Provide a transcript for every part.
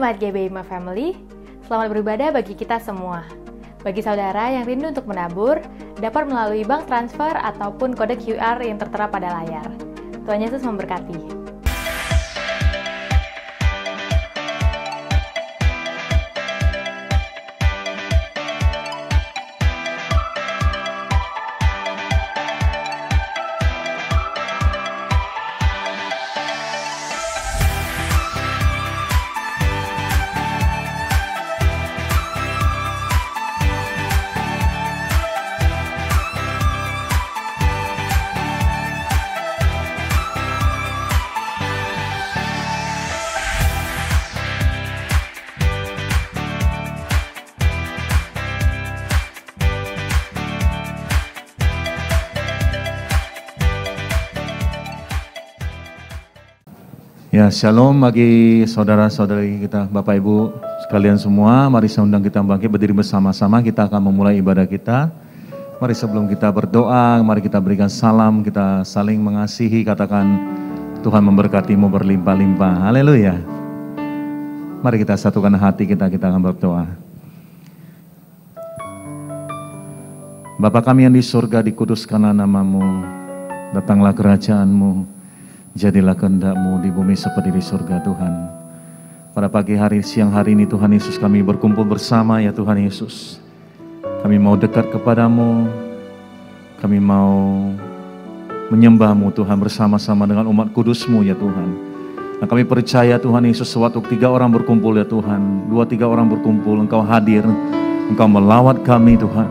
Jemaat GBI My Family, selamat beribadah bagi kita semua. Bagi saudara yang rindu untuk menabur, dapat melalui bank transfer ataupun kode QR yang tertera pada layar. Tuhan Yesus memberkati. Ya, shalom bagi saudara-saudari kita, Bapak Ibu sekalian semua. Mari saya undang kita bangkit berdiri bersama-sama. Kita akan memulai ibadah kita. Mari sebelum kita berdoa, mari kita berikan salam, kita saling mengasihi. Katakan, Tuhan memberkatimu berlimpah-limpah. Haleluya. Mari kita satukan hati kita akan berdoa. Bapa kami yang di surga, dikuduskanlah namamu. Datanglah kerajaanmu. Jadilah kehendak-Mu di bumi seperti di surga Tuhan. Pada pagi hari, siang hari ini Tuhan Yesus, kami berkumpul bersama ya Tuhan Yesus. Kami mau dekat kepadamu, kami mau menyembah-Mu Tuhan bersama-sama dengan umat kudus-Mu ya Tuhan. Dan kami percaya Tuhan Yesus, sewaktu 3 orang berkumpul ya Tuhan, 2-3 orang berkumpul, Engkau hadir, Engkau melawat kami Tuhan,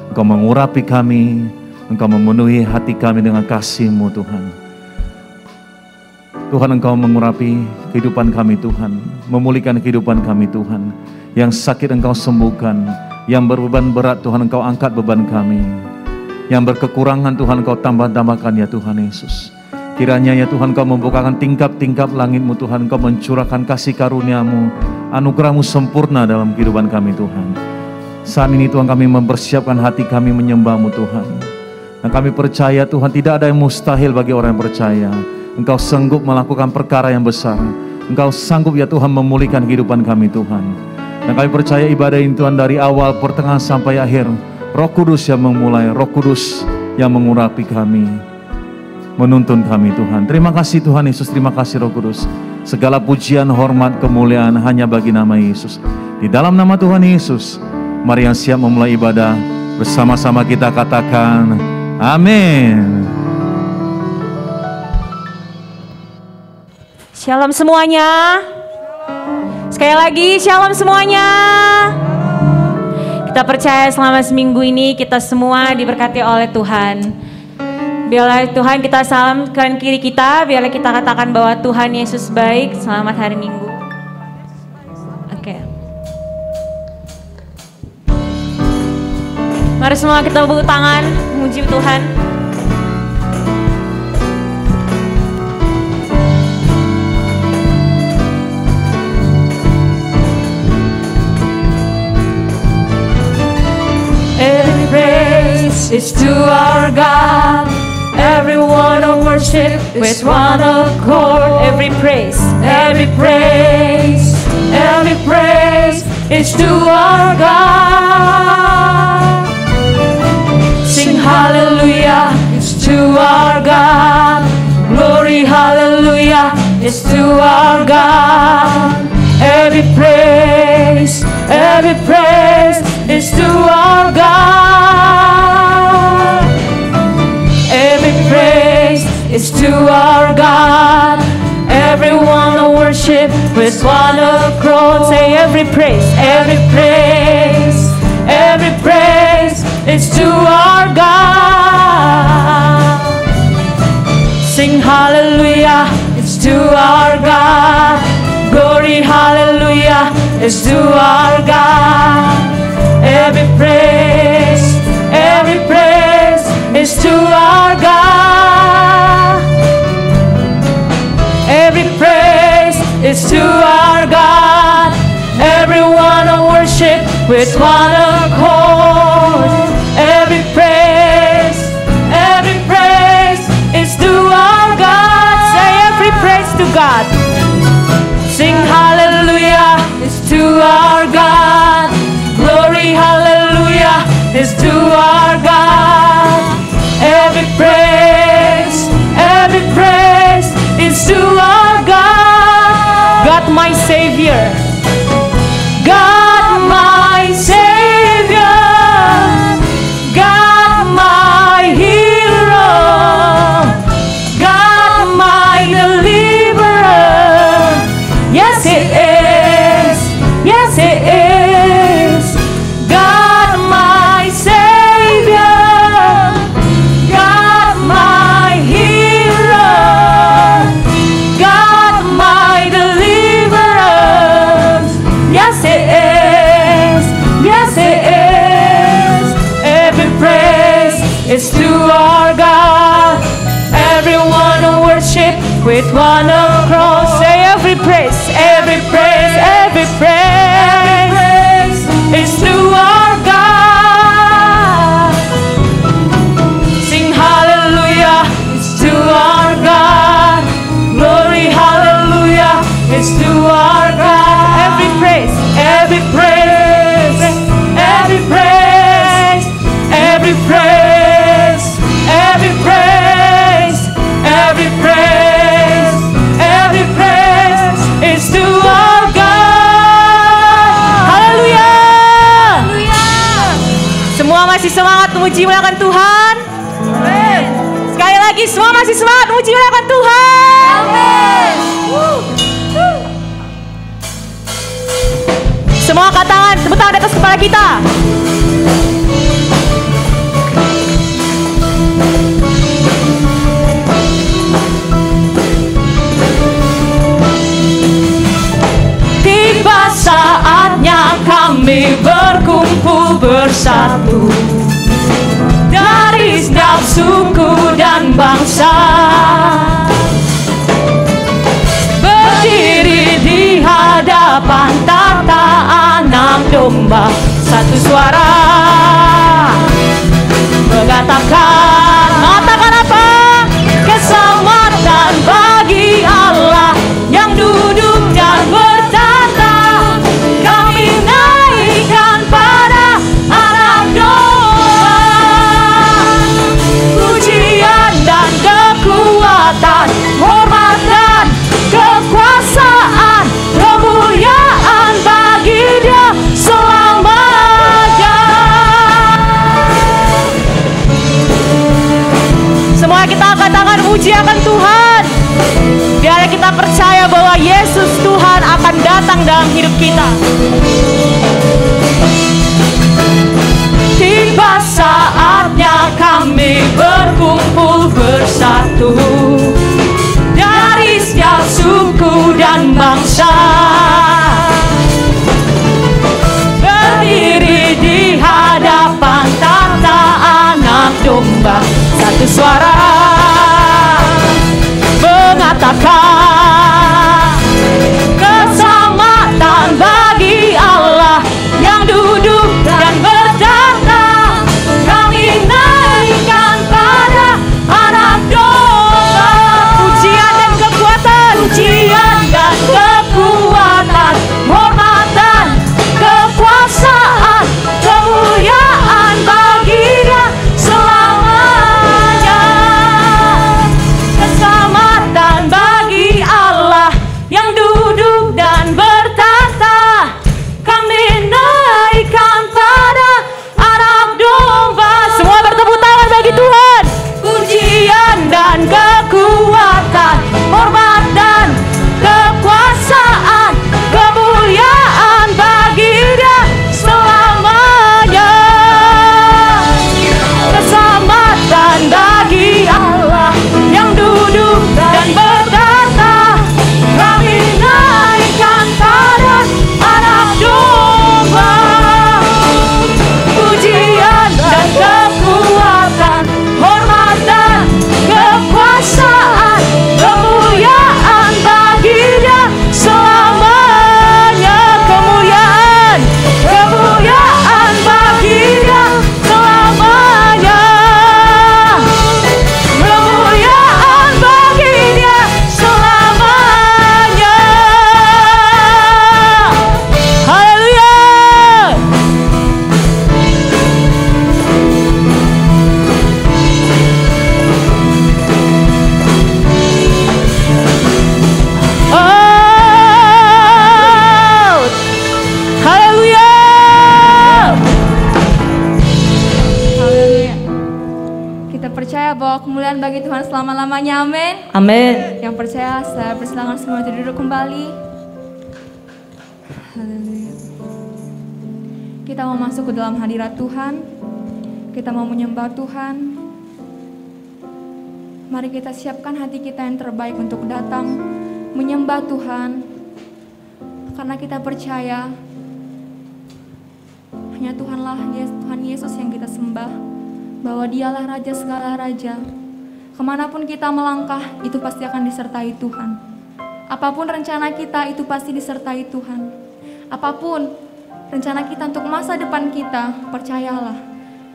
Engkau mengurapi kami, Engkau memenuhi hati kami dengan kasih-Mu Tuhan. Tuhan, Engkau mengurapi kehidupan kami Tuhan, memulihkan kehidupan kami Tuhan. Yang sakit Engkau sembuhkan, yang berbeban berat Tuhan Engkau angkat beban kami. Yang berkekurangan Tuhan Engkau tambah-tambahkan ya Tuhan Yesus. Kiranya ya Tuhan Engkau membukakan tingkap-tingkap langit-Mu Tuhan, Engkau mencurahkan kasih karunia-Mu, anugerah-Mu sempurna dalam kehidupan kami Tuhan. Saat ini Tuhan kami mempersiapkan hati kami menyembah-Mu Tuhan. Dan kami percaya Tuhan tidak ada yang mustahil bagi orang yang percaya. Engkau sanggup melakukan perkara yang besar. Engkau sanggup ya Tuhan memulihkan kehidupan kami Tuhan. Dan kami percaya ibadah ini Tuhan dari awal, pertengahan sampai akhir. Roh Kudus yang memulai, Roh Kudus yang mengurapi kami, menuntun kami Tuhan. Terima kasih Tuhan Yesus, terima kasih Roh Kudus. Segala pujian, hormat, kemuliaan hanya bagi nama Yesus. Di dalam nama Tuhan Yesus, mari yang siap memulai ibadah, bersama-sama kita katakan, amin. Shalom semuanya. Sekali lagi shalom semuanya. Kita percaya selama seminggu ini kita semua diberkati oleh Tuhan. Biarlah Tuhan kita salam kanan kiri kita, biarlah kita katakan bahwa Tuhan Yesus baik. Selamat hari Minggu. Oke. Mari semua kita tepuk tangan memuji Tuhan. Every praise is to our God. Everyone of worship with one accord. Every praise, every praise is to our God. Sing hallelujah, it's to our God. Glory hallelujah, it's to our God. Every praise is to our God. Every praise is to our God. Everyone to worship with one accord. Say every praise is to our God. Sing hallelujah, it's to our God. Glory hallelujah, it's to our God. Every praise is to our God. Every praise is to our God. Everyone to worship with one accord. Every praise is to our God. Say every praise to God. Sing hallelujah, with one accord. Say every praise, every praise, every praise is to our God. Sing hallelujah, it's to our God. Glory, hallelujah, it's to our God. Every praise, every praise, every praise, every praise, every praise, every praise, every praise is to our God. Haleluya. Semua masih semangat memuji muliakan Tuhan. Amin. Sekali lagi semua masih semangat memuji muliakan Tuhan. Amin. Semua angkat tangan, tepuk tangan di atas kepala kita. Tiba saatnya kami berkumpul bersatu dari setiap suku dan bangsa, berdiri di hadapan tata anak domba, satu suara mengatakan apa? Keselamatan bagi Allah yang duduk dan bertata. Kami naikkan pada anak domba pujian dan kekuatan, hormat dan kekuasaan, kemuliaan bagi Dia selamanya. Semua kita angkat tangan puji akan Tuhan. Biar kita percaya bahwa Yesus Tuhan akan datang dalam hidup kita. Tiba saatnya kami berkumpul bersatu dari setiap suku dan bangsa, berdiri di hadapan tata anak domba, satu suara mengatakan keselamatan bagi Allah yang duduk dan bertata. Kami naikkan pada anak domba pujian dan kekuatan, pujian dan kekuatan, hormat dan kekuasaan, kemuliaan bagi Dia selamanya. Keselamatan bagi Allah yang duduk dan bertata. Kami naikkan pada anak domba. Semua bertepuk tangan bagi Tuhan. Pujian dan kekuatan, hormat dan kekuasaan, kemuliaan bagi Dia selamanya. Keselamatan bagi Allah yang duduk dan bertata. Kami naikkan pada anak domba pujian dan kekuatan, hormat dan kekuasaan, kemuliaan bagi Dia selamanya. Kemuliaan, kemuliaan bagi Dia selamanya. Kemuliaan bagi Dia selamanya. Haleluya. Oh, haleluya. Haleluya. Kita percaya bahwa kemuliaan bagi Tuhan selama-lamanya. Amin. Amin. Yang percaya saya persilakan semua untuk duduk kembali. Haleluya. Kita mau masuk ke dalam hadirat Tuhan. Kita mau menyembah Tuhan. Mari kita siapkan hati kita yang terbaik untuk datang menyembah Tuhan. Karena kita percaya hanya Tuhan Yesus yang kita sembah, bahwa Dialah Raja segala raja. Kemanapun kita melangkah, itu pasti akan disertai Tuhan. Apapun rencana kita, itu pasti disertai Tuhan. Apapun rencana kita untuk masa depan kita, percayalah,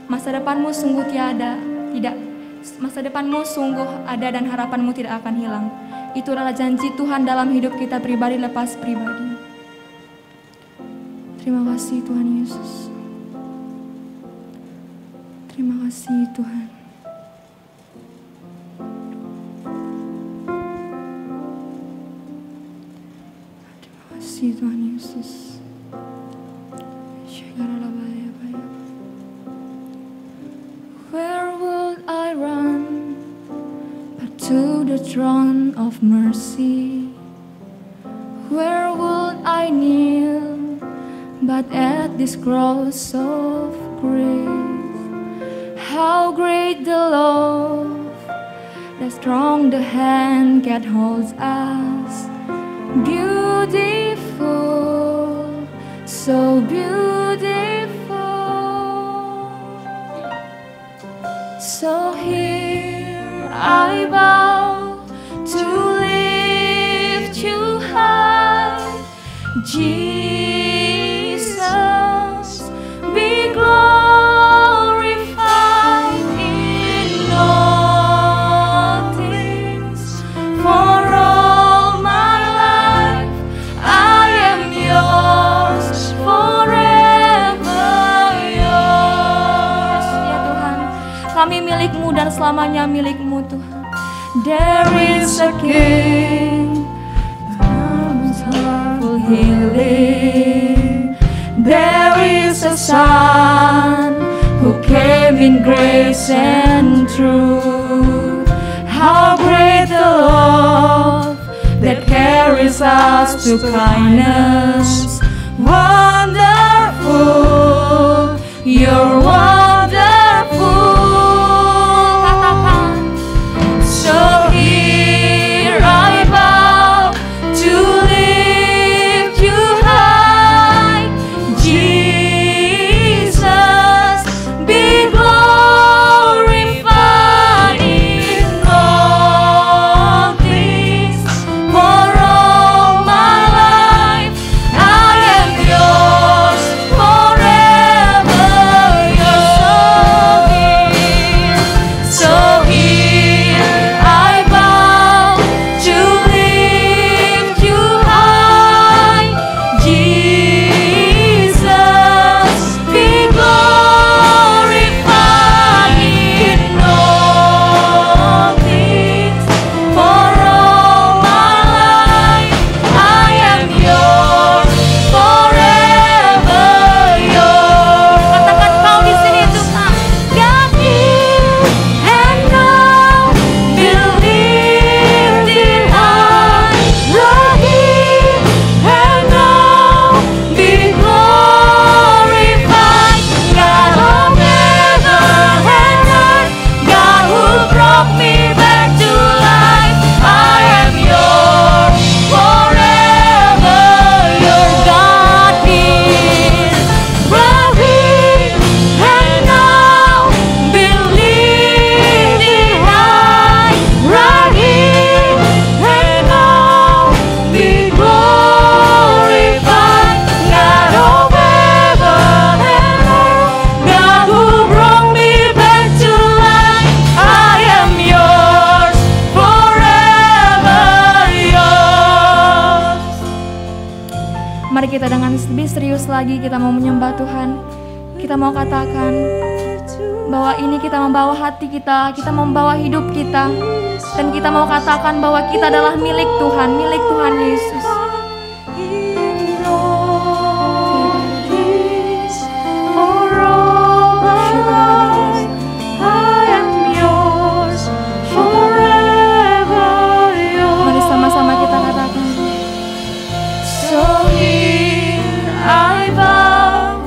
masa depanmu sungguh masa depanmu sungguh ada dan harapanmu tidak akan hilang. Itu adalah janji Tuhan dalam hidup kita pribadi lepas pribadi. Terima kasih Tuhan Yesus. Terima kasih Tuhan. Terima kasih Tuhan Yesus. Where would I run but to the throne of mercy? Where would I kneel but at this cross of grace? How great the love that strong the hand that holds us. Beautiful, so beautiful. So here I bow to lift you high, Jesus, be glorified in all things. For all my life I am yours, forever yours. Ya Tuhan, kami milik-Mu dan selamanya milik-Mu Tuhan. There is a King, powerful healing. There is a Son who came in grace and truth. How great the love that carries us to kindness. Wonderful, you're wonderful. Katakan. So here I bow to lift you high, Jesus, be glorified in all things. For all my life I am yours, forever yours. So here I bow to lift you high, Jesus, be glorified in all things. For all my life I am yours, forever yours. Katakan kau di sini Tuhan. God is and now be lifted high, right here and now be glorified. God of heaven and earth, God who brought me back to life, I am yours, forever yours. God is right here and now be lifted high, right here and now be glorified. God of heaven and earth, God who brought me back to life, I am yours, forever yours. Mari kita dengan lebih serius lagi, kita mau menyembah Tuhan. Kita mau katakan bahwa ini kita membawa hati kita membawa hidup kita. Dan kita mau katakan bahwa kita adalah milik Tuhan Yesus. Mari sama-sama kita katakan. So here I bow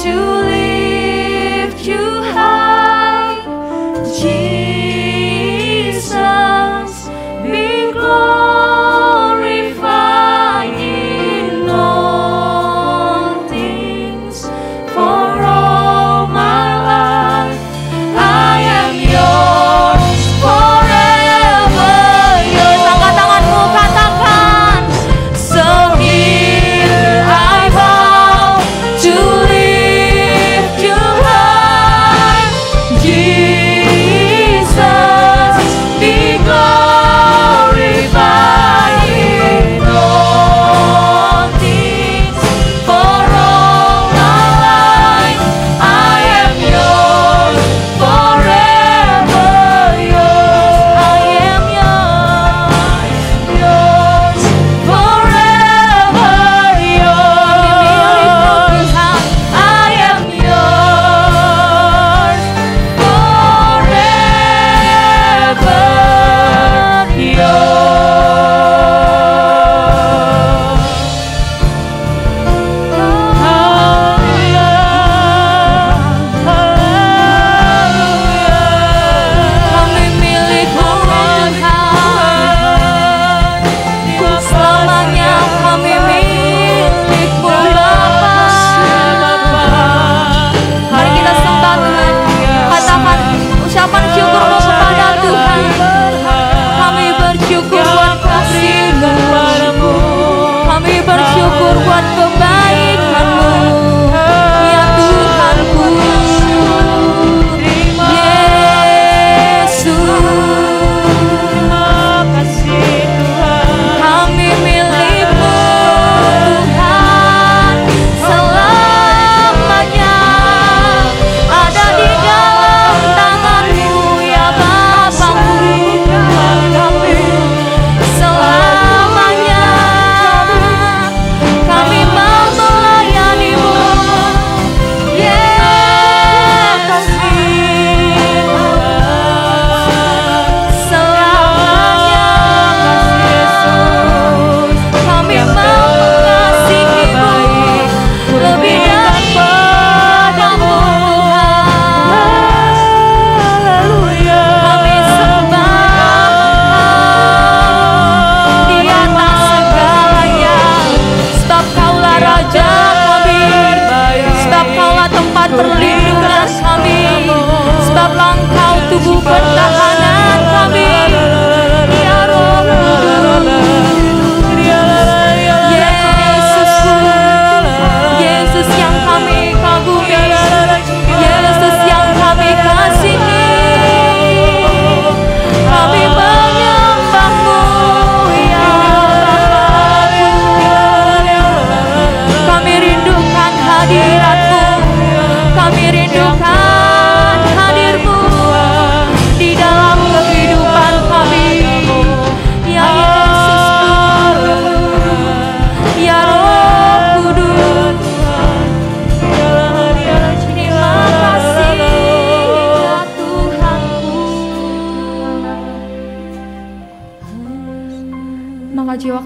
to lift you high, Jesus, be glorified.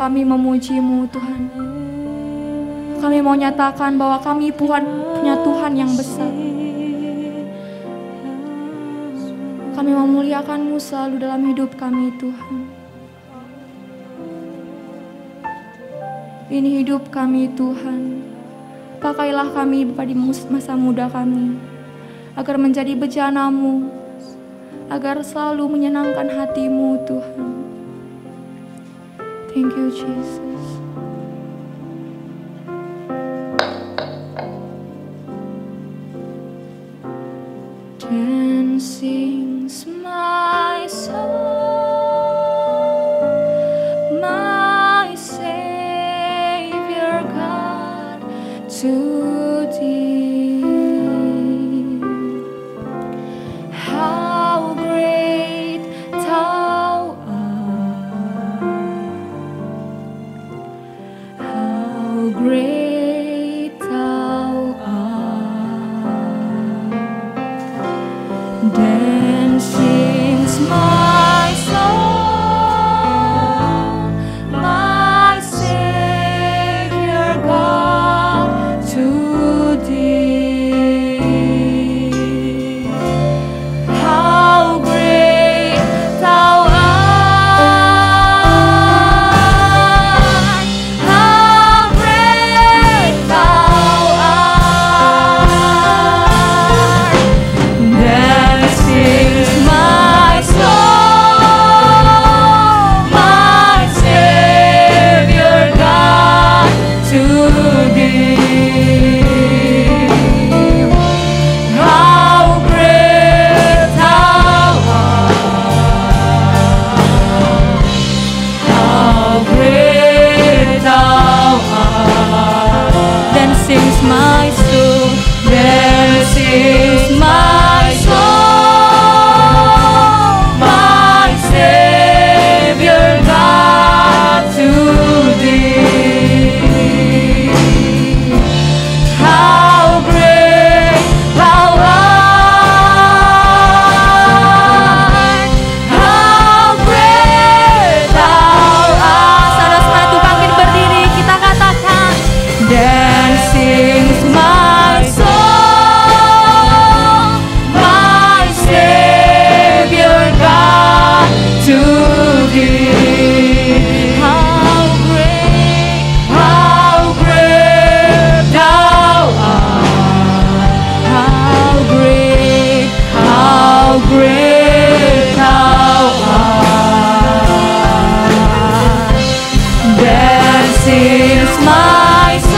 kami memuji-Mu Tuhan. Kami mau nyatakan bahwa kami punya Tuhan yang besar. Kami memuliakan-Mu selalu dalam hidup kami Tuhan. Ini hidup kami Tuhan. Pakailah kami Bapa di masa muda kami, agar menjadi bejana-Mu, agar selalu menyenangkan hati-Mu Tuhan. Thank you Jesus. Then sings my soul, my Savior God, to Thee. How great Thou art! How great Thou art! Then sings my soul, my Savior God, to Thee. How great Thou art! How great Thou art! Then sings my soul, my Savior God, to Thee. How great Thou art! How great Thou art! Then sings my soul, then sings my soul, my Savior God, to Thee. How great Thou art! How great Thou art! Saudara sepatu bangkit berdiri, kita katakan. Then sings my soul, my Savior God, to Thee. How great Thou art! How great Thou art! Then sings my soul,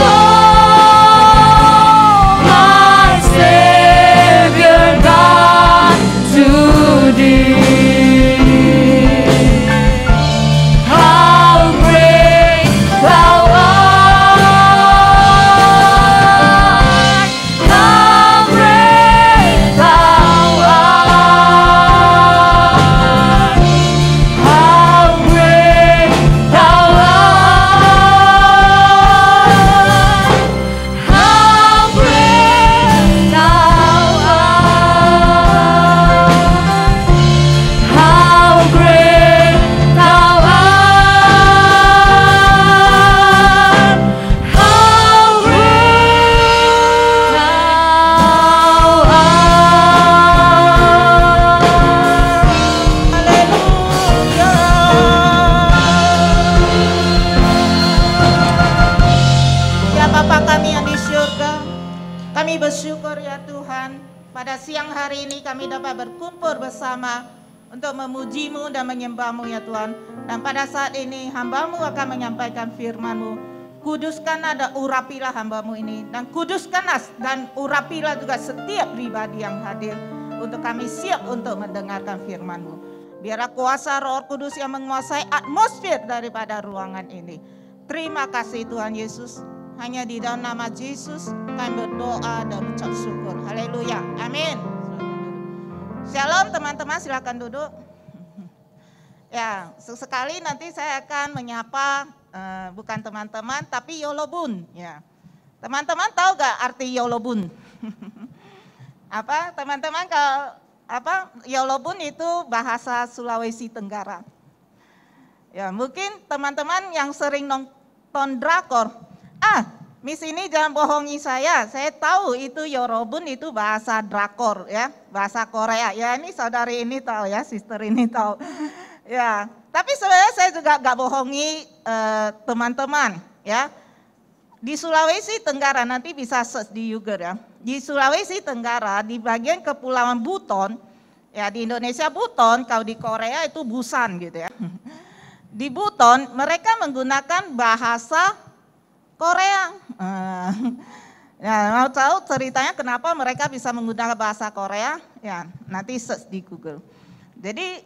my Savior God, to Thee. How great Thou art! How great Thou art! How great Thou art! How great Thou art! How great Thou art! How great Thou art! Ya Bapa kami yang di surga, kami bersyukur ya Tuhan, pada siang hari ini kami dapat berkumpul bersama untuk memuji-Mu dan menyembah-Mu ya Tuhan. Dan pada saat ini hamba-Mu akan menyampaikan firman-Mu. Kuduskanlah dan urapilah hamba-Mu ini, dan kuduskanlah dan urapilah juga setiap pribadi yang hadir, untuk kami siap untuk mendengarkan firman-Mu. Biarlah kuasa Roh Kudus yang menguasai atmosfer daripada ruangan ini. Terima kasih Tuhan Yesus. Hanya di dalam nama Yesus kami berdoa dan ucap syukur. Haleluya. Amin. Shalom teman-teman, silakan duduk. Ya, sesekali nanti saya akan menyapa bukan teman-teman tapi Yolobun. Ya, teman-teman tahu gak arti Yolobun? Apa teman-teman? Kalau Yolobun itu bahasa Sulawesi Tenggara. Ya, mungkin teman-teman yang sering nonton drakor, Miss ini jangan bohongi saya tahu itu Yorobun itu bahasa drakor ya, bahasa Korea. Ya ini saudari ini tahu ya, sister ini tahu. Ya, tapi sebenarnya saya juga gak bohongi teman-teman ya. Di Sulawesi Tenggara, nanti bisa search di Google ya. Di Sulawesi Tenggara, di bagian kepulauan Buton, ya di Indonesia Buton, kalau di Korea itu Busan gitu ya. Di Buton mereka menggunakan bahasa Korea. Ya, mau tahu ceritanya kenapa mereka bisa menggunakan bahasa Korea? Ya, nanti search di Google. Jadi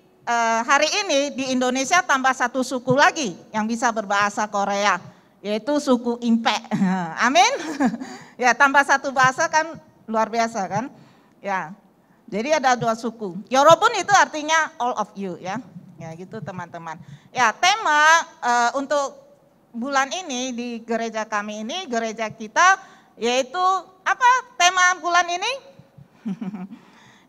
hari ini di Indonesia tambah satu suku lagi yang bisa berbahasa Korea, yaitu suku Impek. Amin. Ya, tambah satu bahasa kan luar biasa kan? Ya. Jadi ada 2 suku. Yorobun itu artinya all of you ya. Ya gitu teman-teman. Ya, tema untuk bulan ini di gereja kami ini, gereja kita, yaitu apa tema bulan ini?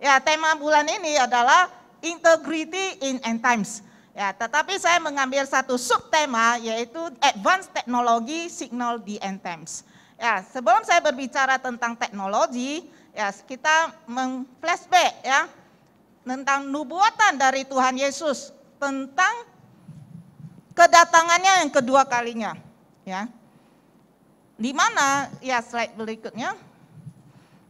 Ya, tema bulan ini adalah Integrity in End Times. Ya, tetapi saya mengambil satu subtema yaitu Advanced Technology Signal the End Times. Ya, sebelum saya berbicara tentang teknologi, ya kita flashback ya tentang nubuatan dari Tuhan Yesus tentang kedatangannya yang kedua kalinya, ya. Di mana ya slide berikutnya?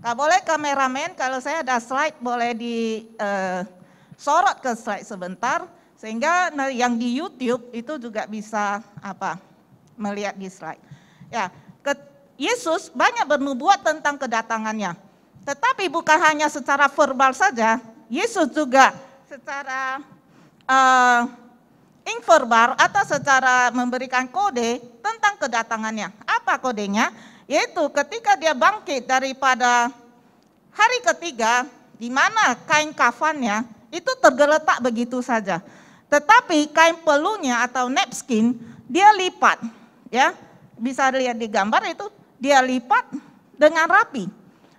Kalau boleh kameramen, kalau saya ada slide boleh disorot ke slide sebentar, sehingga yang di YouTube itu juga bisa melihat di slide. Ya, Yesus banyak bernubuat tentang kedatangannya, tetapi bukan hanya secara verbal saja, Yesus juga secara inverbal atau secara memberikan kode tentang kedatangannya. Apa kodenya? Yaitu ketika dia bangkit daripada hari ketiga, di mana kain kafannya itu tergeletak begitu saja. Tetapi kain pelunya atau napkin dia lipat, ya bisa lihat di gambar itu dia lipat dengan rapi.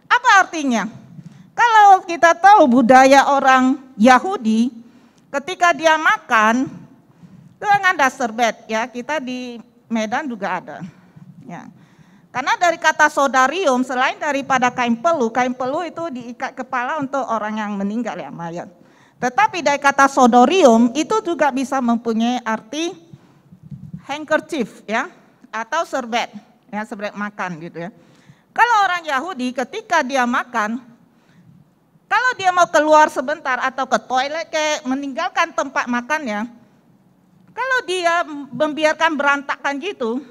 Apa artinya? Kalau kita tahu budaya orang Yahudi, ketika dia makan dengan dasar bed ya, kita di Medan juga ada. Ya. Karena dari kata sodarium, selain daripada kain pelu itu diikat kepala untuk orang yang meninggal ya, mayat. Tetapi dari kata sodorium itu juga bisa mempunyai arti handkerchief ya, atau serbet ya, serbet makan gitu ya. Kalau orang Yahudi ketika dia makan, kalau dia mau keluar sebentar atau ke toilet meninggalkan tempat makannya, kalau dia membiarkan berantakan gitu,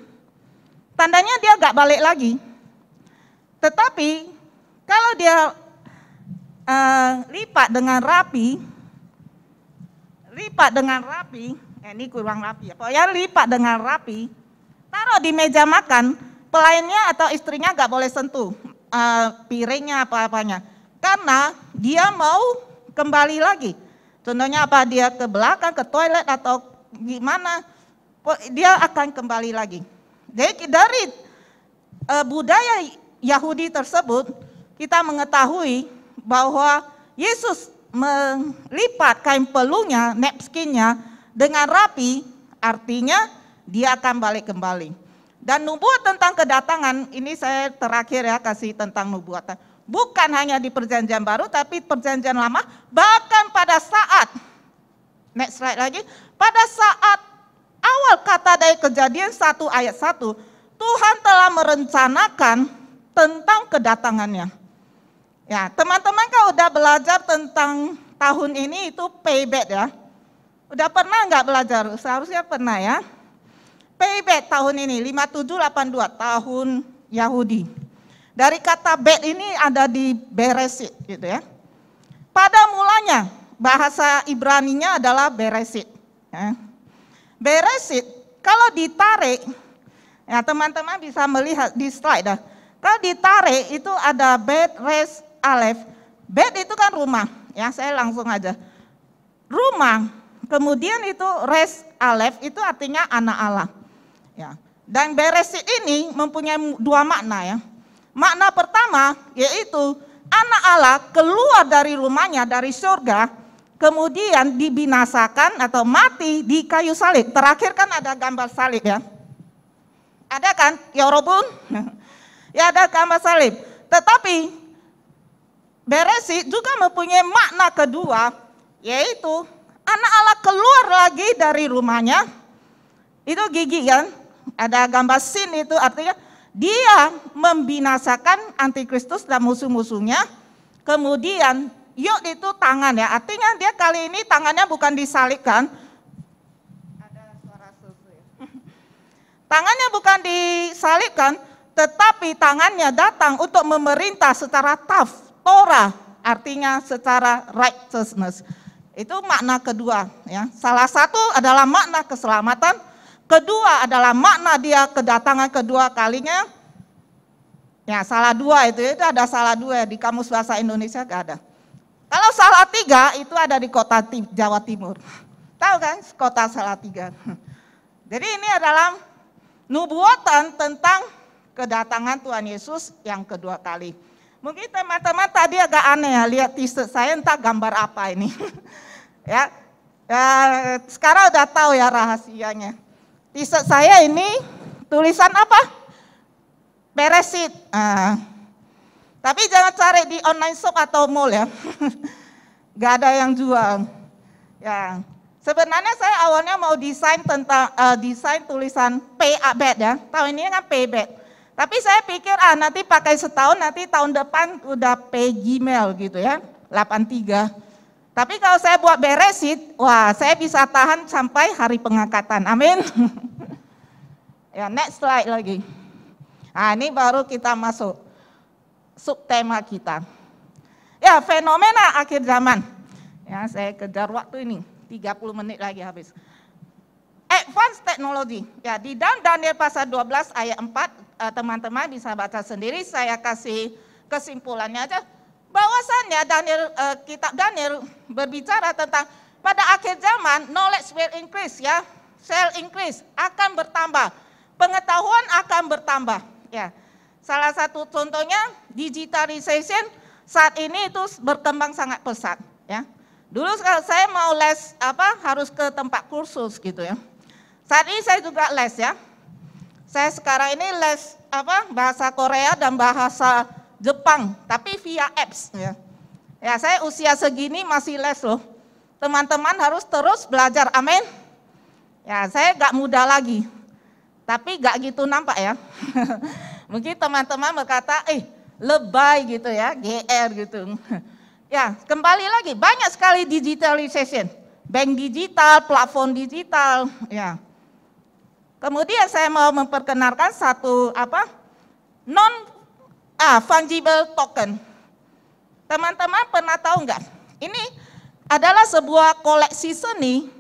tandanya dia gak balik lagi. Tetapi kalau dia lipat dengan rapi, ini kurang rapi ya, pokoknya lipat dengan rapi, taruh di meja makan, pelayannya atau istrinya gak boleh sentuh piringnya apa-apanya, karena dia mau kembali lagi. Contohnya apa, dia ke belakang, ke toilet atau gimana, dia akan kembali lagi. Jadi dari budaya Yahudi tersebut, kita mengetahui bahwa Yesus melipat kain pelunya, napkinnya dengan rapi, artinya dia akan balik kembali. Dan nubuat tentang kedatangan, ini saya terakhir ya kasih tentang nubuatan. Bukan hanya di perjanjian baru, tapi perjanjian lama, bahkan pada saat, next slide lagi, pada saat awal kata dari Kejadian 1 ayat 1, Tuhan telah merencanakan tentang kedatangannya. Ya, teman-teman kan udah belajar tentang tahun ini itu payback ya. Udah pernah nggak belajar? Seharusnya pernah ya. Payback tahun ini 5782 tahun Yahudi. Dari kata bet ini ada di Beresit gitu ya. Pada mulanya bahasa Ibraninya adalah Beresit. Ya. Beresit kalau ditarik, ya teman-teman bisa melihat di slide dah. Kalau ditarik itu ada bet, res, alef. Bet itu kan rumah, ya saya langsung aja. Rumah, kemudian itu res, alef itu artinya anak Allah. Ya. Dan Beresit ini mempunyai 2 makna ya. Makna pertama yaitu anak Allah keluar dari rumahnya, dari surga, kemudian dibinasakan atau mati di kayu salib. Terakhir kan ada gambar salib ya. Ada kan, Yorobun? Ya ada gambar salib. Tetapi Bereshit juga mempunyai makna kedua, yaitu anak Allah keluar lagi dari rumahnya. Itu gigi kan, ada gambar sin itu artinya dia membinasakan antikristus dan musuh-musuhnya. Kemudian yuk itu tangan ya, artinya dia kali ini tangannya bukan disalibkan. Ada suara susu ya. Tangannya bukan disalibkan, tetapi tangannya datang untuk memerintah secara Torah, artinya secara righteousness. Itu makna kedua ya. Salah satu adalah makna keselamatan, kedua adalah makna dia kedatangan kedua kalinya. Ya, salah dua itu ada salah dua di Kamus Bahasa Indonesia gak ada. Kalau salah tiga itu ada di kota Jawa Timur. Tahu kan kota Salatiga. Jadi ini adalah nubuatan tentang kedatangan Tuhan Yesus yang kedua kali. Mungkin teman-teman tadi agak aneh ya, lihat t-shirt saya entah gambar apa ini. Ya, sekarang udah tahu ya rahasianya. T-shirt saya ini tulisan apa? Bereshit. Tapi jangan cari di online shop atau mall ya. Gak ada yang jual. Ya, sebenarnya saya awalnya mau desain tentang desain tulisan P abed ya. Tahu ini kan P abed. Tapi saya pikir nanti pakai setahun, nanti tahun depan udah P Gmail gitu ya, 83. Tapi kalau saya buat Bereshit, wah saya bisa tahan sampai hari pengangkatan, amin. Ya next slide lagi. Nah ini baru kita masuk subtema kita. Ya fenomena akhir zaman. Ya saya kejar waktu ini, 30 menit lagi habis. Advance technology. Ya di dalam Daniel pasal 12 ayat 4, teman-teman bisa baca sendiri, saya kasih kesimpulannya aja. Bahwasannya kitab Daniel berbicara tentang pada akhir zaman knowledge will increase ya, shall increase, akan bertambah, pengetahuan akan bertambah ya. Salah satu contohnya digitalization saat ini itu berkembang sangat pesat ya. Dulu kalau saya mau les harus ke tempat kursus gitu ya. Saat ini saya juga les ya. Saya sekarang ini les bahasa Korea dan bahasa Jepang, tapi via apps ya. Ya saya usia segini masih les loh. Teman-teman harus terus belajar, amin. Ya saya gak muda lagi, tapi gak gitu nampak ya. Mungkin teman-teman berkata, lebay gitu ya, GR gitu. Ya kembali lagi, banyak sekali digitalization. Bank digital, platform digital, ya. Kemudian saya mau memperkenalkan satu non-fungible token. Teman-teman pernah tahu nggak? Ini adalah sebuah koleksi seni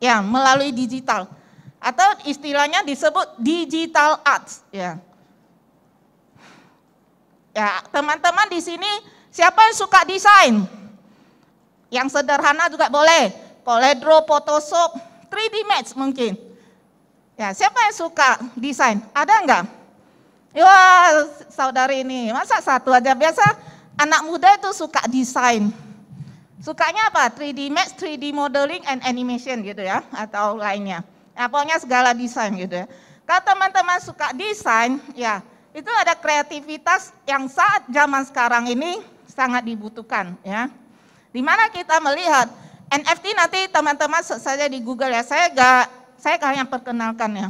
yang melalui digital atau istilahnya disebut digital arts. Ya, teman-teman di sini siapa yang suka desain? Yang sederhana juga boleh. Corel, Photoshop, 3D Max mungkin. Ya, siapa yang suka desain? Ada enggak? Wah, saudari ini, masa satu aja? Biasa anak muda itu suka desain. Sukanya apa? 3D Max, 3D modeling and animation gitu ya, atau lainnya. Ya, pokoknya segala desain gitu ya. Kalau teman-teman suka desain, ya itu ada kreativitas yang saat zaman sekarang ini sangat dibutuhkan ya. Dimana kita melihat NFT nanti teman-teman saja di Google ya, saya hanya perkenalkan ya.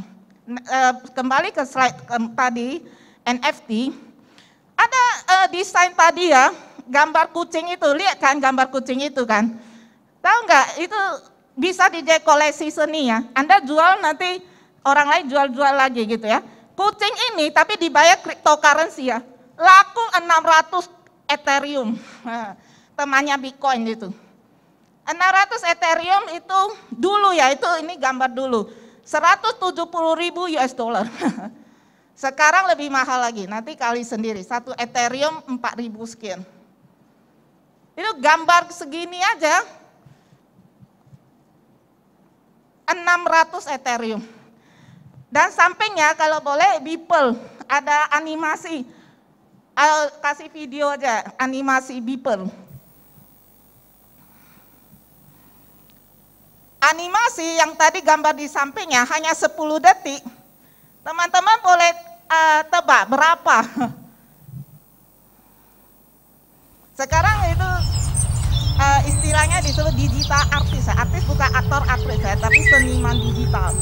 Kembali ke slide tadi, NFT, ada desain tadi ya, gambar kucing itu, lihat kan gambar kucing itu kan. Tahu nggak, itu bisa dijadi koleksi seni ya. Anda jual nanti orang lain jual-jual lagi gitu ya. Kucing ini tapi dibayar cryptocurrency ya, laku 600 Ethereum, temannya Bitcoin itu. 600 Ethereum itu dulu ya, itu ini gambar dulu, 170.000 US dollar. Sekarang lebih mahal lagi, nanti kali sendiri, satu Ethereum 4.000 sekian. Itu gambar segini aja, 600 Ethereum. Dan sampingnya kalau boleh Beeple, ada animasi, kasih video aja, animasi Beeple. animasi yang tadi gambar di sampingnya hanya 10 detik. Teman-teman boleh tebak berapa? Sekarang itu istilahnya disebut digital artis. Artis bukan aktor aktris ya, tapi seniman digital.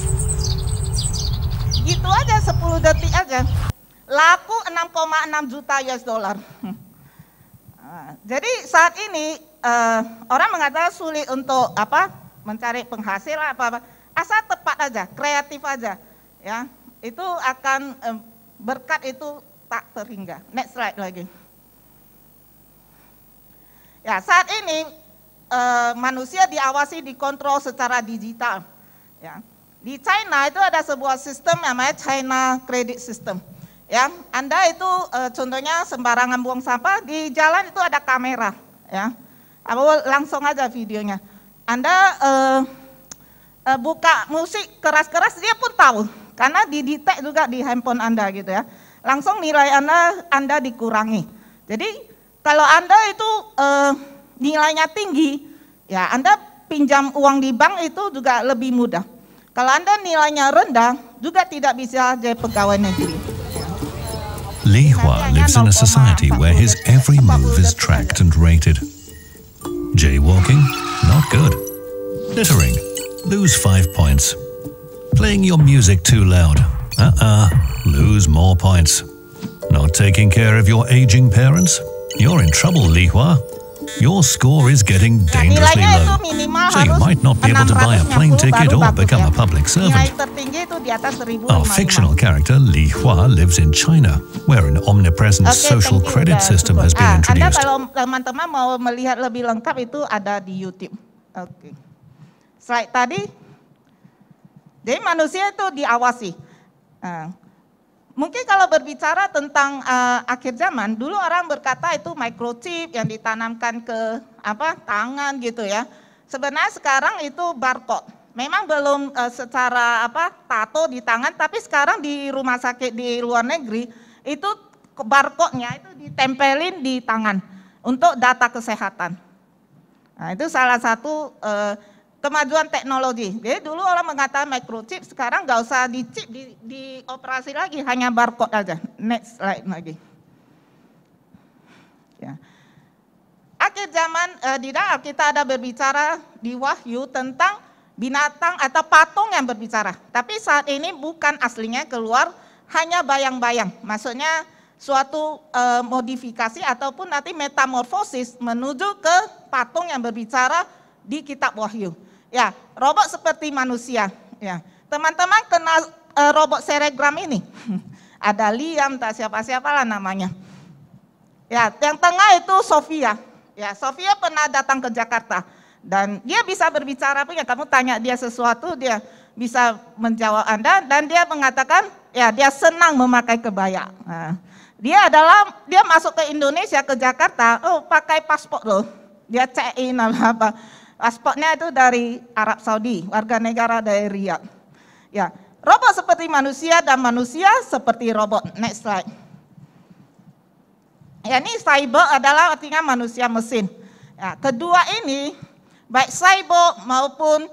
Gitu aja 10 detik aja. Laku 6,6 juta US dollar. Jadi saat ini orang mengatakan sulit untuk mencari penghasilan apa. Asal tepat aja, kreatif aja, ya. Itu akan berkat itu tak terhingga. Next slide lagi. Ya, saat ini manusia diawasi, dikontrol secara digital. Ya. Di China itu ada sebuah sistem namanya China Credit System. Ya, Anda itu contohnya sembarangan buang sampah, di jalan itu ada kamera. Ya, langsung aja videonya. Anda buka musik keras-keras, dia pun tahu. Karena didetek juga di handphone Anda gitu ya. Langsung nilai Anda dikurangi. Jadi kalau Anda itu nilainya tinggi, ya Anda pinjam uang di bank itu juga lebih mudah. Kalau Anda nilainya rendah, juga tidak bisa jadi pegawai negeri. Li Hua lives in a society where his every move is tracked and rated. Jaywalking, not good. Littering, lose 5 points. Playing your music too loud, lose more points. Not taking care of your aging parents, you're in trouble, Li Hua. Your score is getting dangerously low, so you might not be able to buy a plane ticket or become a public servant. Our fictional character, Li Hua, lives in China, where an omnipresent social credit system has been introduced. Kalau teman-teman mau melihat lebih lengkap itu ada di YouTube. Oke. Slide tadi, jadi manusia itu diawasi. Mungkin kalau berbicara tentang akhir zaman, dulu orang berkata itu microchip yang ditanamkan ke tangan gitu ya. Sebenarnya sekarang itu barcode. Memang belum secara tato di tangan, tapi sekarang di rumah sakit di luar negeri itu barcode-nya itu ditempelin di tangan untuk data kesehatan. Nah, itu salah satu kemajuan teknologi. Jadi dulu orang mengatakan microchip, sekarang nggak usah dicip, dioperasi lagi, hanya barcode aja. Next slide lagi. Ya. Akhir zaman kita ada berbicara di Wahyu tentang binatang atau patung yang berbicara. Tapi saat ini bukan aslinya keluar, hanya bayang-bayang. Maksudnya suatu modifikasi ataupun nanti metamorfosis menuju ke patung yang berbicara di kitab Wahyu. Ya, robot seperti manusia. Ya, teman-teman kenal robot Ceregram ini? Ada Liam, tak siapa-siapa lah namanya. Ya, yang tengah itu Sofia. Ya, Sofia pernah datang ke Jakarta dan dia bisa berbicara punya. Kamu tanya dia sesuatu, dia bisa menjawab Anda dan dia mengatakan, ya dia senang memakai kebaya. Nah, dia masuk ke Indonesia, ke Jakarta, pakai paspor loh. Dia check in apa. Paspornya itu dari Arab Saudi, warga negara dari Riyadh. Ya, robot seperti manusia dan manusia seperti robot. Next slide. Ya, ini cyber adalah artinya manusia mesin. Ya, kedua ini, baik cyber maupun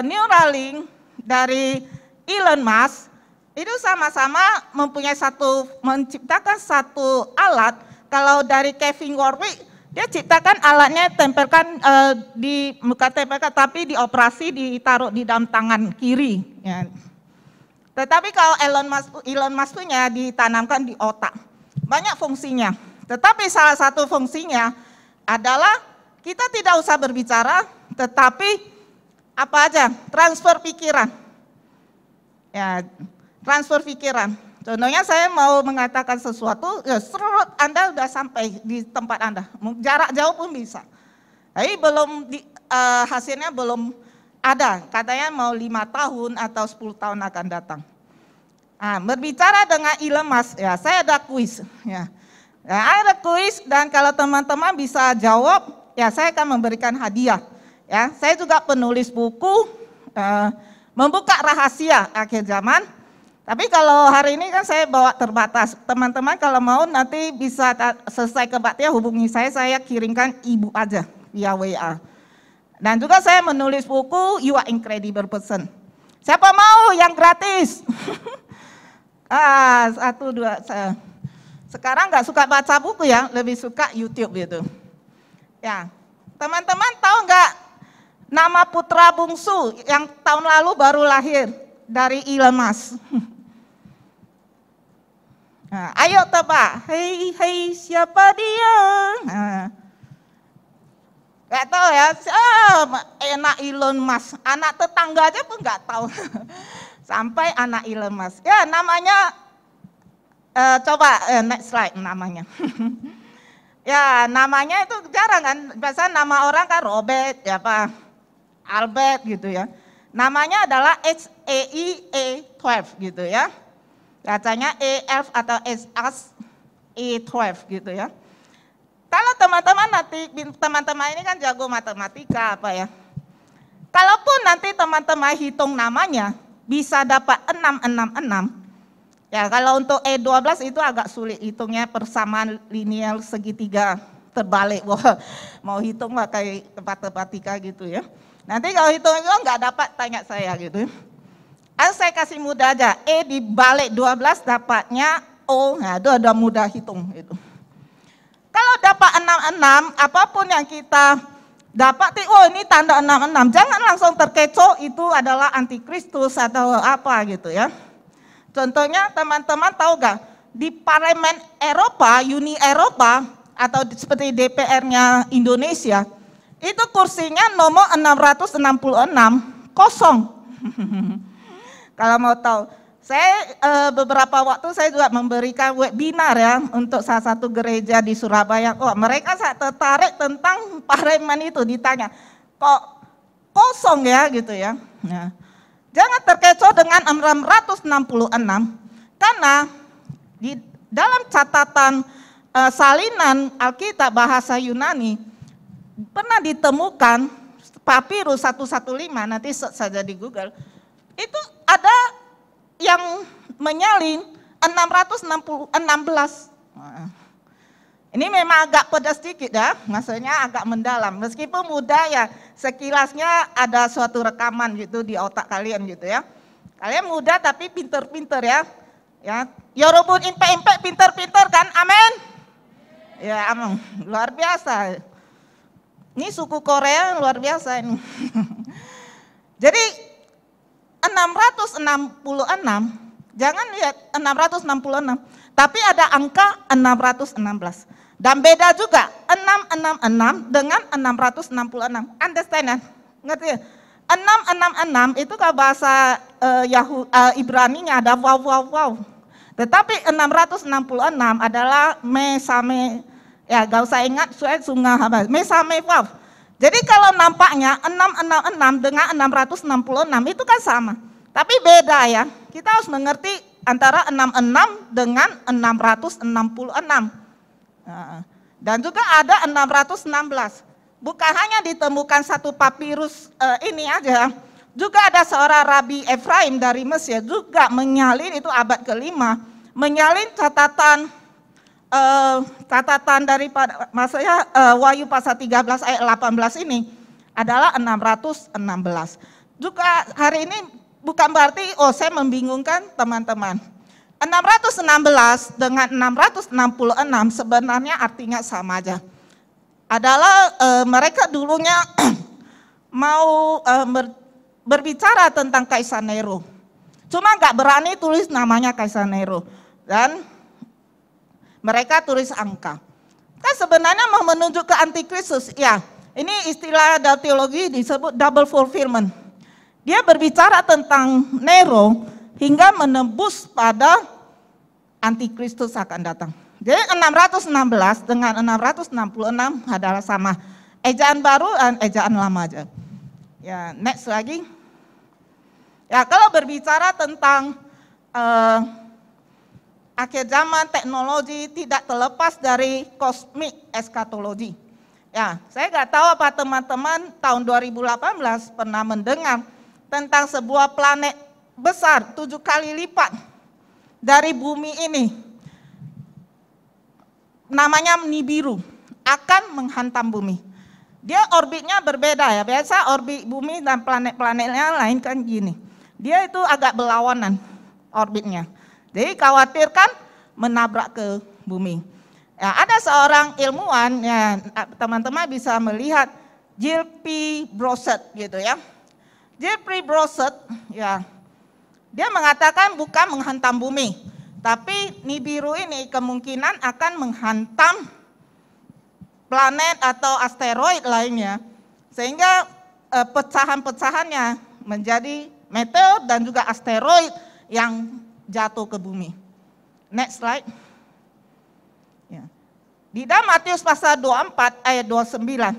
Neuralink dari Elon Musk, itu sama-sama menciptakan satu alat. Kalau dari Kevin Warwick, dia ciptakan alatnya tempelkan di muka tempelkan, tapi dioperasi ditaruh di dalam tangan kiri. Ya. Tetapi kalau Elon Musk punya ditanamkan di otak, banyak fungsinya. Tetapi salah satu fungsinya adalah kita tidak usah berbicara, tetapi apa aja, transfer pikiran. Ya, transfer pikiran. Contohnya saya mau mengatakan sesuatu, ya serut Anda sudah sampai di tempat Anda, jarak jauh pun bisa. Tapi hasilnya belum ada, katanya mau 5 tahun atau 10 tahun akan datang. Nah, berbicara dengan Elon Musk, ya saya ada kuis. Ya, ada kuis dan kalau teman-teman bisa jawab, ya saya akan memberikan hadiah. Ya, saya juga penulis buku, membuka rahasia akhir zaman. Tapi kalau hari ini kan saya bawa terbatas. Teman-teman kalau mau nanti bisa selesai kebaktian hubungi saya kirimkan ibu aja via WA. Dan juga saya menulis buku You Are Incredible Person. Siapa mau yang gratis? 1, 2. Sekarang nggak suka baca buku ya, lebih suka YouTube gitu. Ya, teman-teman tahu nggak nama putra bungsu yang tahun lalu baru lahir dari Elon Musk? Nah, ayo tebak, hei siapa dia? Nah, gak tahu ya, enak Elon Musk, anak tetangga aja pun gak tahu. Sampai anak Elon Musk. Ya namanya, coba next slide namanya. Ya namanya itu jarang kan, biasanya nama orang kan Robert, ya apa, Albert gitu ya. Namanya adalah HAE12 gitu ya. Bacanya E11 atau E12 gitu ya. Kalau teman-teman nanti, teman-teman ini kan jago matematika apa ya. Kalaupun nanti teman-teman hitung namanya, bisa dapat 666. Ya kalau untuk E12 itu agak sulit hitungnya, persamaan linear segitiga terbalik. Wah, mau hitung lah kayak matematika gitu ya. Nanti kalau hitung itu nggak dapat, tanya saya gitu. Saya kasih mudah aja, E dibalik 12 dapatnya O, nah itu udah mudah hitung gitu. Kalau dapat 66, apapun yang kita dapat, oh ini tanda 66, jangan langsung terkecoh itu adalah antikristus atau apa gitu ya. Contohnya teman-teman tahu gak, di Parlemen Eropa, Uni Eropa, atau seperti DPR-nya Indonesia, itu kursinya nomor 666, kosong. Kalau mau tahu. Saya beberapa waktu saya juga memberikan webinar ya untuk salah satu gereja di Surabaya. Oh, mereka sangat tertarik tentang parlemen itu, ditanya, kok kosong ya gitu ya. Nah, jangan terkecoh dengan 666 karena di dalam catatan salinan Alkitab bahasa Yunani pernah ditemukan papirus 115, nanti saja di Google, itu ada yang menyalin 616. Ini memang agak pedas sedikit ya, maksudnya agak mendalam. Meskipun mudah ya, sekilasnya ada suatu rekaman gitu di otak kalian gitu ya. Kalian mudah tapi pinter-pinter ya. Ya, Yorobun impek-impek pinter-pinter kan, amin? Ya amin, luar biasa. Ini suku Korea luar biasa ini. Jadi 666, jangan lihat 666, tapi ada angka 616. Dan beda juga 666 dengan 666. Understand ya? Ngerti ya? 666 itu kalau bahasa Ibrani-nya ada wow. Tetapi 666 adalah mesame, ya gak usah ingat sungai apa, mesame wow. Jadi kalau nampaknya 666 dengan 666 itu kan sama. Tapi beda ya, kita harus mengerti antara 66 dengan 666. Dan juga ada 616. Bukan hanya ditemukan satu papirus ini aja, juga ada seorang Rabi Efraim dari Mesir juga menyalin, itu abad ke-5, menyalin catatan daripada maksudnya Wahyu pasal 13 ayat 18 ini adalah 616. Juga hari ini bukan berarti saya membingungkan teman-teman. 616 dengan 666 sebenarnya artinya sama aja. Adalah mereka dulunya mau berbicara tentang Kaisar Nero. Cuma nggak berani tulis namanya Kaisar Nero. Dan mereka tulis angka. Kan sebenarnya mau menunjuk ke antikristus. Ya, ini istilah dalam teologi disebut double fulfillment. Dia berbicara tentang Nero hingga menembus pada antikristus akan datang. Jadi 616 dengan 666 adalah sama. Ejaan baru dan ejaan lama aja. Ya, next lagi. Ya, kalau berbicara tentang akhir zaman, teknologi tidak terlepas dari kosmik eskatologi. Ya, saya nggak tahu apa teman-teman tahun 2018 pernah mendengar tentang sebuah planet besar 7 kali lipat dari bumi ini. Namanya Nibiru, akan menghantam bumi. Dia orbitnya berbeda ya. Biasa orbit bumi dan planet-planetnya lain kan gini. Dia itu agak berlawanan orbitnya. Jadi khawatir kan menabrak ke bumi. Ya, ada seorang ilmuwan, ya teman-teman bisa melihat J.P. Brossett gitu ya. J.P. Brossett ya, dia mengatakan bukan menghantam bumi, tapi Nibiru ini kemungkinan akan menghantam planet atau asteroid lainnya, sehingga pecahan-pecahannya menjadi meteor dan juga asteroid yang jatuh ke bumi. Next slide. Ya. Di dalam Matius pasal 24 ayat 29,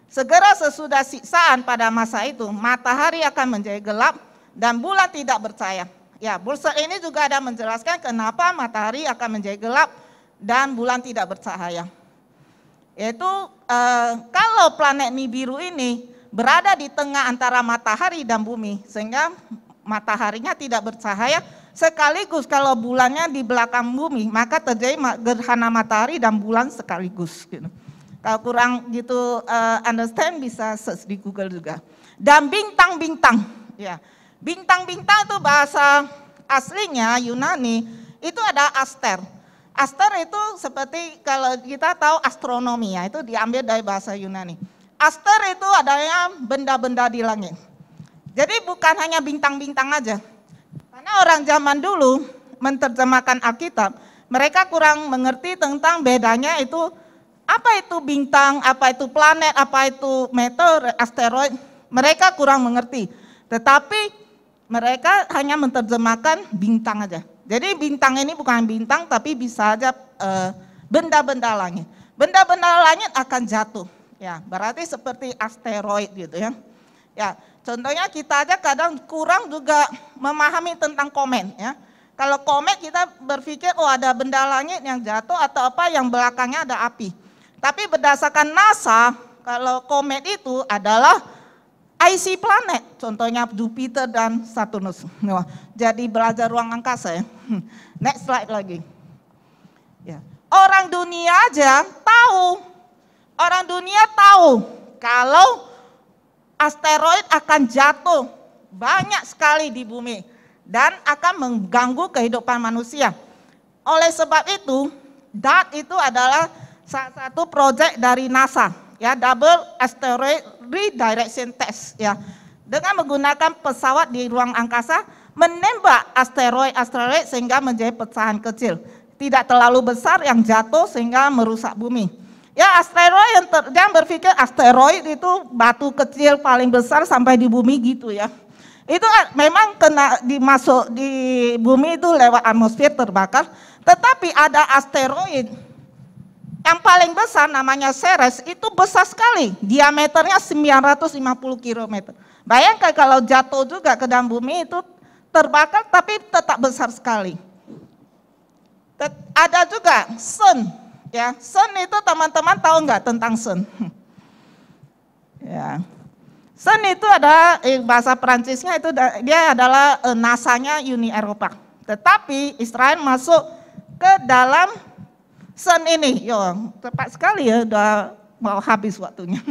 segera sesudah siksaan pada masa itu, matahari akan menjadi gelap dan bulan tidak bercahaya. Ya, Brossett ini juga ada menjelaskan kenapa matahari akan menjadi gelap dan bulan tidak bercahaya. Yaitu kalau planet Nibiru ini berada di tengah antara matahari dan bumi, sehingga mataharinya tidak bercahaya, sekaligus kalau bulannya di belakang bumi, maka terjadi gerhana matahari dan bulan sekaligus. Gitu. Kalau kurang gitu understand, bisa search di Google juga. Dan bintang-bintang, ya, bintang-bintang itu bahasa aslinya Yunani itu ada aster. Aster itu seperti kalau kita tahu astronomi ya, itu diambil dari bahasa Yunani. Aster itu adanya benda-benda di langit. Jadi bukan hanya bintang-bintang aja. Karena orang zaman dulu menerjemahkan Alkitab, mereka kurang mengerti tentang bedanya itu, apa itu bintang, apa itu planet, apa itu meteor, asteroid. Mereka kurang mengerti. Tetapi mereka hanya menerjemahkan bintang aja. Jadi bintang ini bukan bintang, tapi bisa aja benda-benda langit. Benda-benda langit akan jatuh. Ya, berarti seperti asteroid gitu ya. Ya, contohnya kita aja kadang kurang juga memahami tentang komet ya. Kalau komet kita berpikir oh ada benda langit yang jatuh atau apa yang belakangnya ada api. Tapi berdasarkan NASA, kalau komet itu adalah icy planet, contohnya Jupiter dan Saturnus. Wah, jadi belajar ruang angkasa ya. Next slide lagi. Ya. Orang dunia tahu kalau asteroid akan jatuh banyak sekali di bumi dan akan mengganggu kehidupan manusia. Oleh sebab itu, DART itu adalah salah satu proyek dari NASA, ya, Double Asteroid Redirection Test, ya. Dengan menggunakan pesawat di ruang angkasa menembak asteroid sehingga menjadi pecahan kecil, tidak terlalu besar yang jatuh sehingga merusak bumi. Ya, asteroid yang berpikir asteroid itu batu kecil paling besar sampai di bumi gitu ya. Itu memang kena dimasuk di bumi itu lewat atmosfer terbakar, tetapi ada asteroid yang paling besar namanya Ceres, itu besar sekali, diameternya 950 km. Bayangkan kalau jatuh juga ke dalam bumi itu terbakar tapi tetap besar sekali. Ada juga Sun, ya. Sun itu teman-teman tahu nggak tentang Sun? Ya. Sun itu ada bahasa Perancisnya itu dia adalah NASA-nya Uni Eropa. Tetapi Israel masuk ke dalam Sun ini, yo tepat sekali ya, udah mau habis waktunya.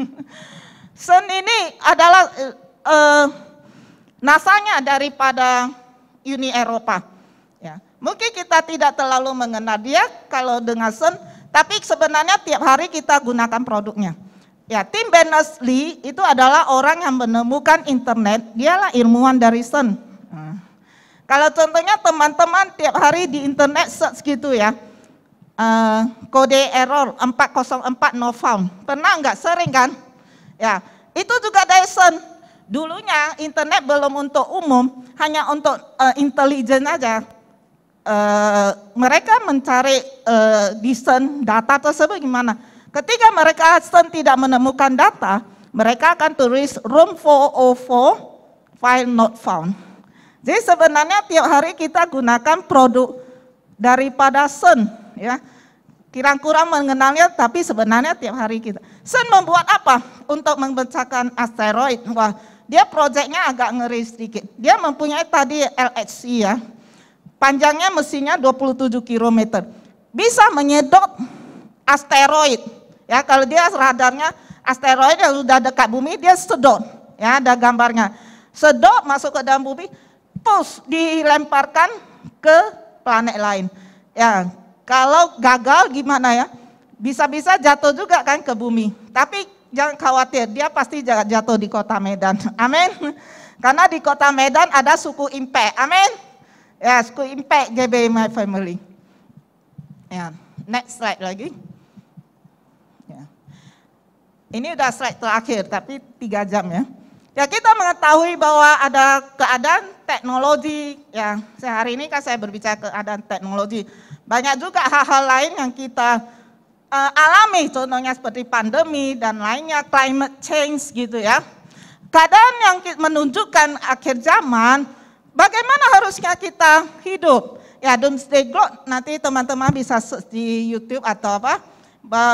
Sun ini adalah NASA-nya daripada Uni Eropa. Ya, mungkin kita tidak terlalu mengenal dia kalau dengan Sun, tapi sebenarnya tiap hari kita gunakan produknya. Ya, Tim Berners-Lee itu adalah orang yang menemukan internet, dialah ilmuwan dari Sun. Kalau contohnya teman-teman tiap hari di internet search gitu ya, kode error 404 no found. Pernah nggak? Sering kan? Ya, itu juga dari Sun. Dulunya internet belum untuk umum, hanya untuk intelijen aja. Mereka mencari di Sun data tersebut gimana. Ketika mereka Sun tidak menemukan data, mereka akan tulis room 404 file not found. Jadi sebenarnya tiap hari kita gunakan produk daripada Sun. Ya, kurang mengenalnya, tapi sebenarnya tiap hari kita. Sun membuat apa untuk memecahkan asteroid? Wah, dia proyeknya agak ngeri sedikit. Dia mempunyai tadi LHC ya, panjangnya mesinnya 27 km. Bisa menyedot asteroid. Ya, kalau dia radarnya asteroid yang sudah dekat bumi, dia sedot. Ya, ada gambarnya. Sedot masuk ke dalam bumi, terus dilemparkan ke planet lain. Ya, kalau gagal gimana ya? Bisa-bisa jatuh juga kan ke bumi. Tapi jangan khawatir, dia pasti jatuh di kota Medan. Amin. Karena di kota Medan ada suku Impact. Amin. Ya, suku Impact GB My Family. Ya, next slide lagi. Ya. Ini udah slide terakhir, tapi 3 jam ya. Ya, kita mengetahui bahwa ada keadaan teknologi. Ya, sehari ini kan saya berbicara keadaan teknologi. Banyak juga hal-hal lain yang kita alami, contohnya seperti pandemi dan lainnya, climate change gitu ya. Keadaan yang menunjukkan akhir zaman, bagaimana harusnya kita hidup. Ya, Doomsday Clock nanti teman-teman bisa search di YouTube atau apa.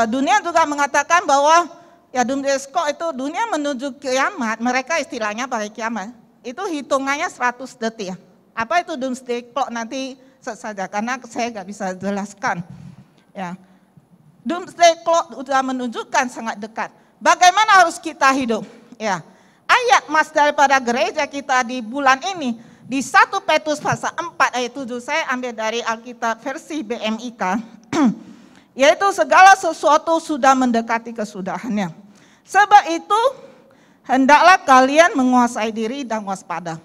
Dunia juga mengatakan bahwa ya Doomsday Clock itu dunia menuju kiamat, mereka istilahnya pakai kiamat. Itu hitungannya 100 detik. Apa itu Doomsday Clock nanti search saja, karena saya nggak bisa jelaskan. Ya. Doomsday Clock sudah menunjukkan sangat dekat. Bagaimana harus kita hidup? Ya, ayat mas daripada gereja kita di bulan ini di 1 Petrus pasal 4 ayat 7, saya ambil dari Alkitab versi BMIK, yaitu segala sesuatu sudah mendekati kesudahannya. Sebab itu hendaklah kalian menguasai diri dan waspada.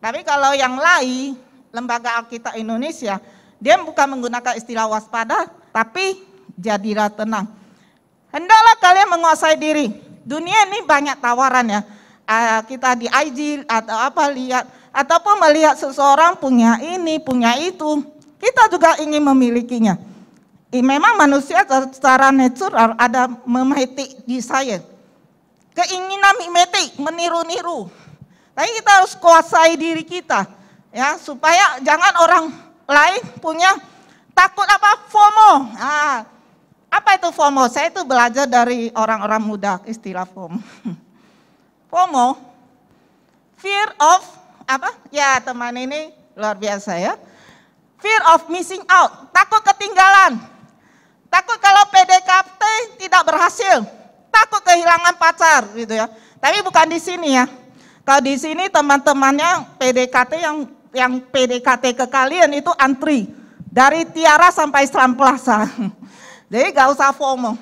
Tapi kalau yang lain, Lembaga Alkitab Indonesia, dia bukan menggunakan istilah waspada, tapi jadilah tenang. Hendaklah kalian menguasai diri. Dunia ini banyak tawaran ya. Kita di IG atau apa lihat, ataupun melihat seseorang punya ini, punya itu. Kita juga ingin memilikinya. Memang manusia secara natural ada mimetic desire. Keinginan mimetik, meniru-niru. Tapi kita harus kuasai diri kita. Ya, supaya jangan orang lain punya takut apa? FOMO. Apa itu FOMO? Saya itu belajar dari orang-orang muda istilah FOMO. FOMO, fear of apa? Ya, teman ini luar biasa ya. Fear of missing out, takut ketinggalan. Takut kalau PDKT tidak berhasil, takut kehilangan pacar gitu ya. Tapi bukan di sini ya. Kalau di sini teman-temannya PDKT yang PDKT ke kalian itu antri dari Tiara sampai Islam Plaza. Jadi gak usah FOMO.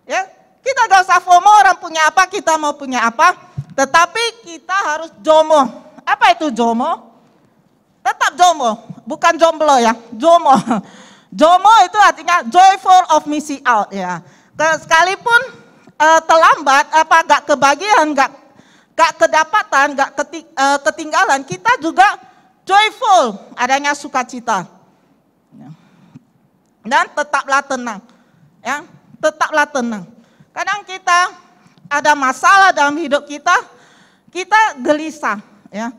Ya, kita gak usah FOMO, orang punya apa, kita mau punya apa. Tetapi kita harus JOMO. Apa itu JOMO? Tetap JOMO, bukan jomblo ya, JOMO. JOMO itu artinya joyful of missing out ya. Sekalipun terlambat, apa gak kebagian, gak kedapatan, gak ketinggalan, kita juga joyful, adanya sukacita. Dan tetaplah tenang. Ya, tetaplah tenang. Kadang kita ada masalah dalam hidup kita gelisah. Ya,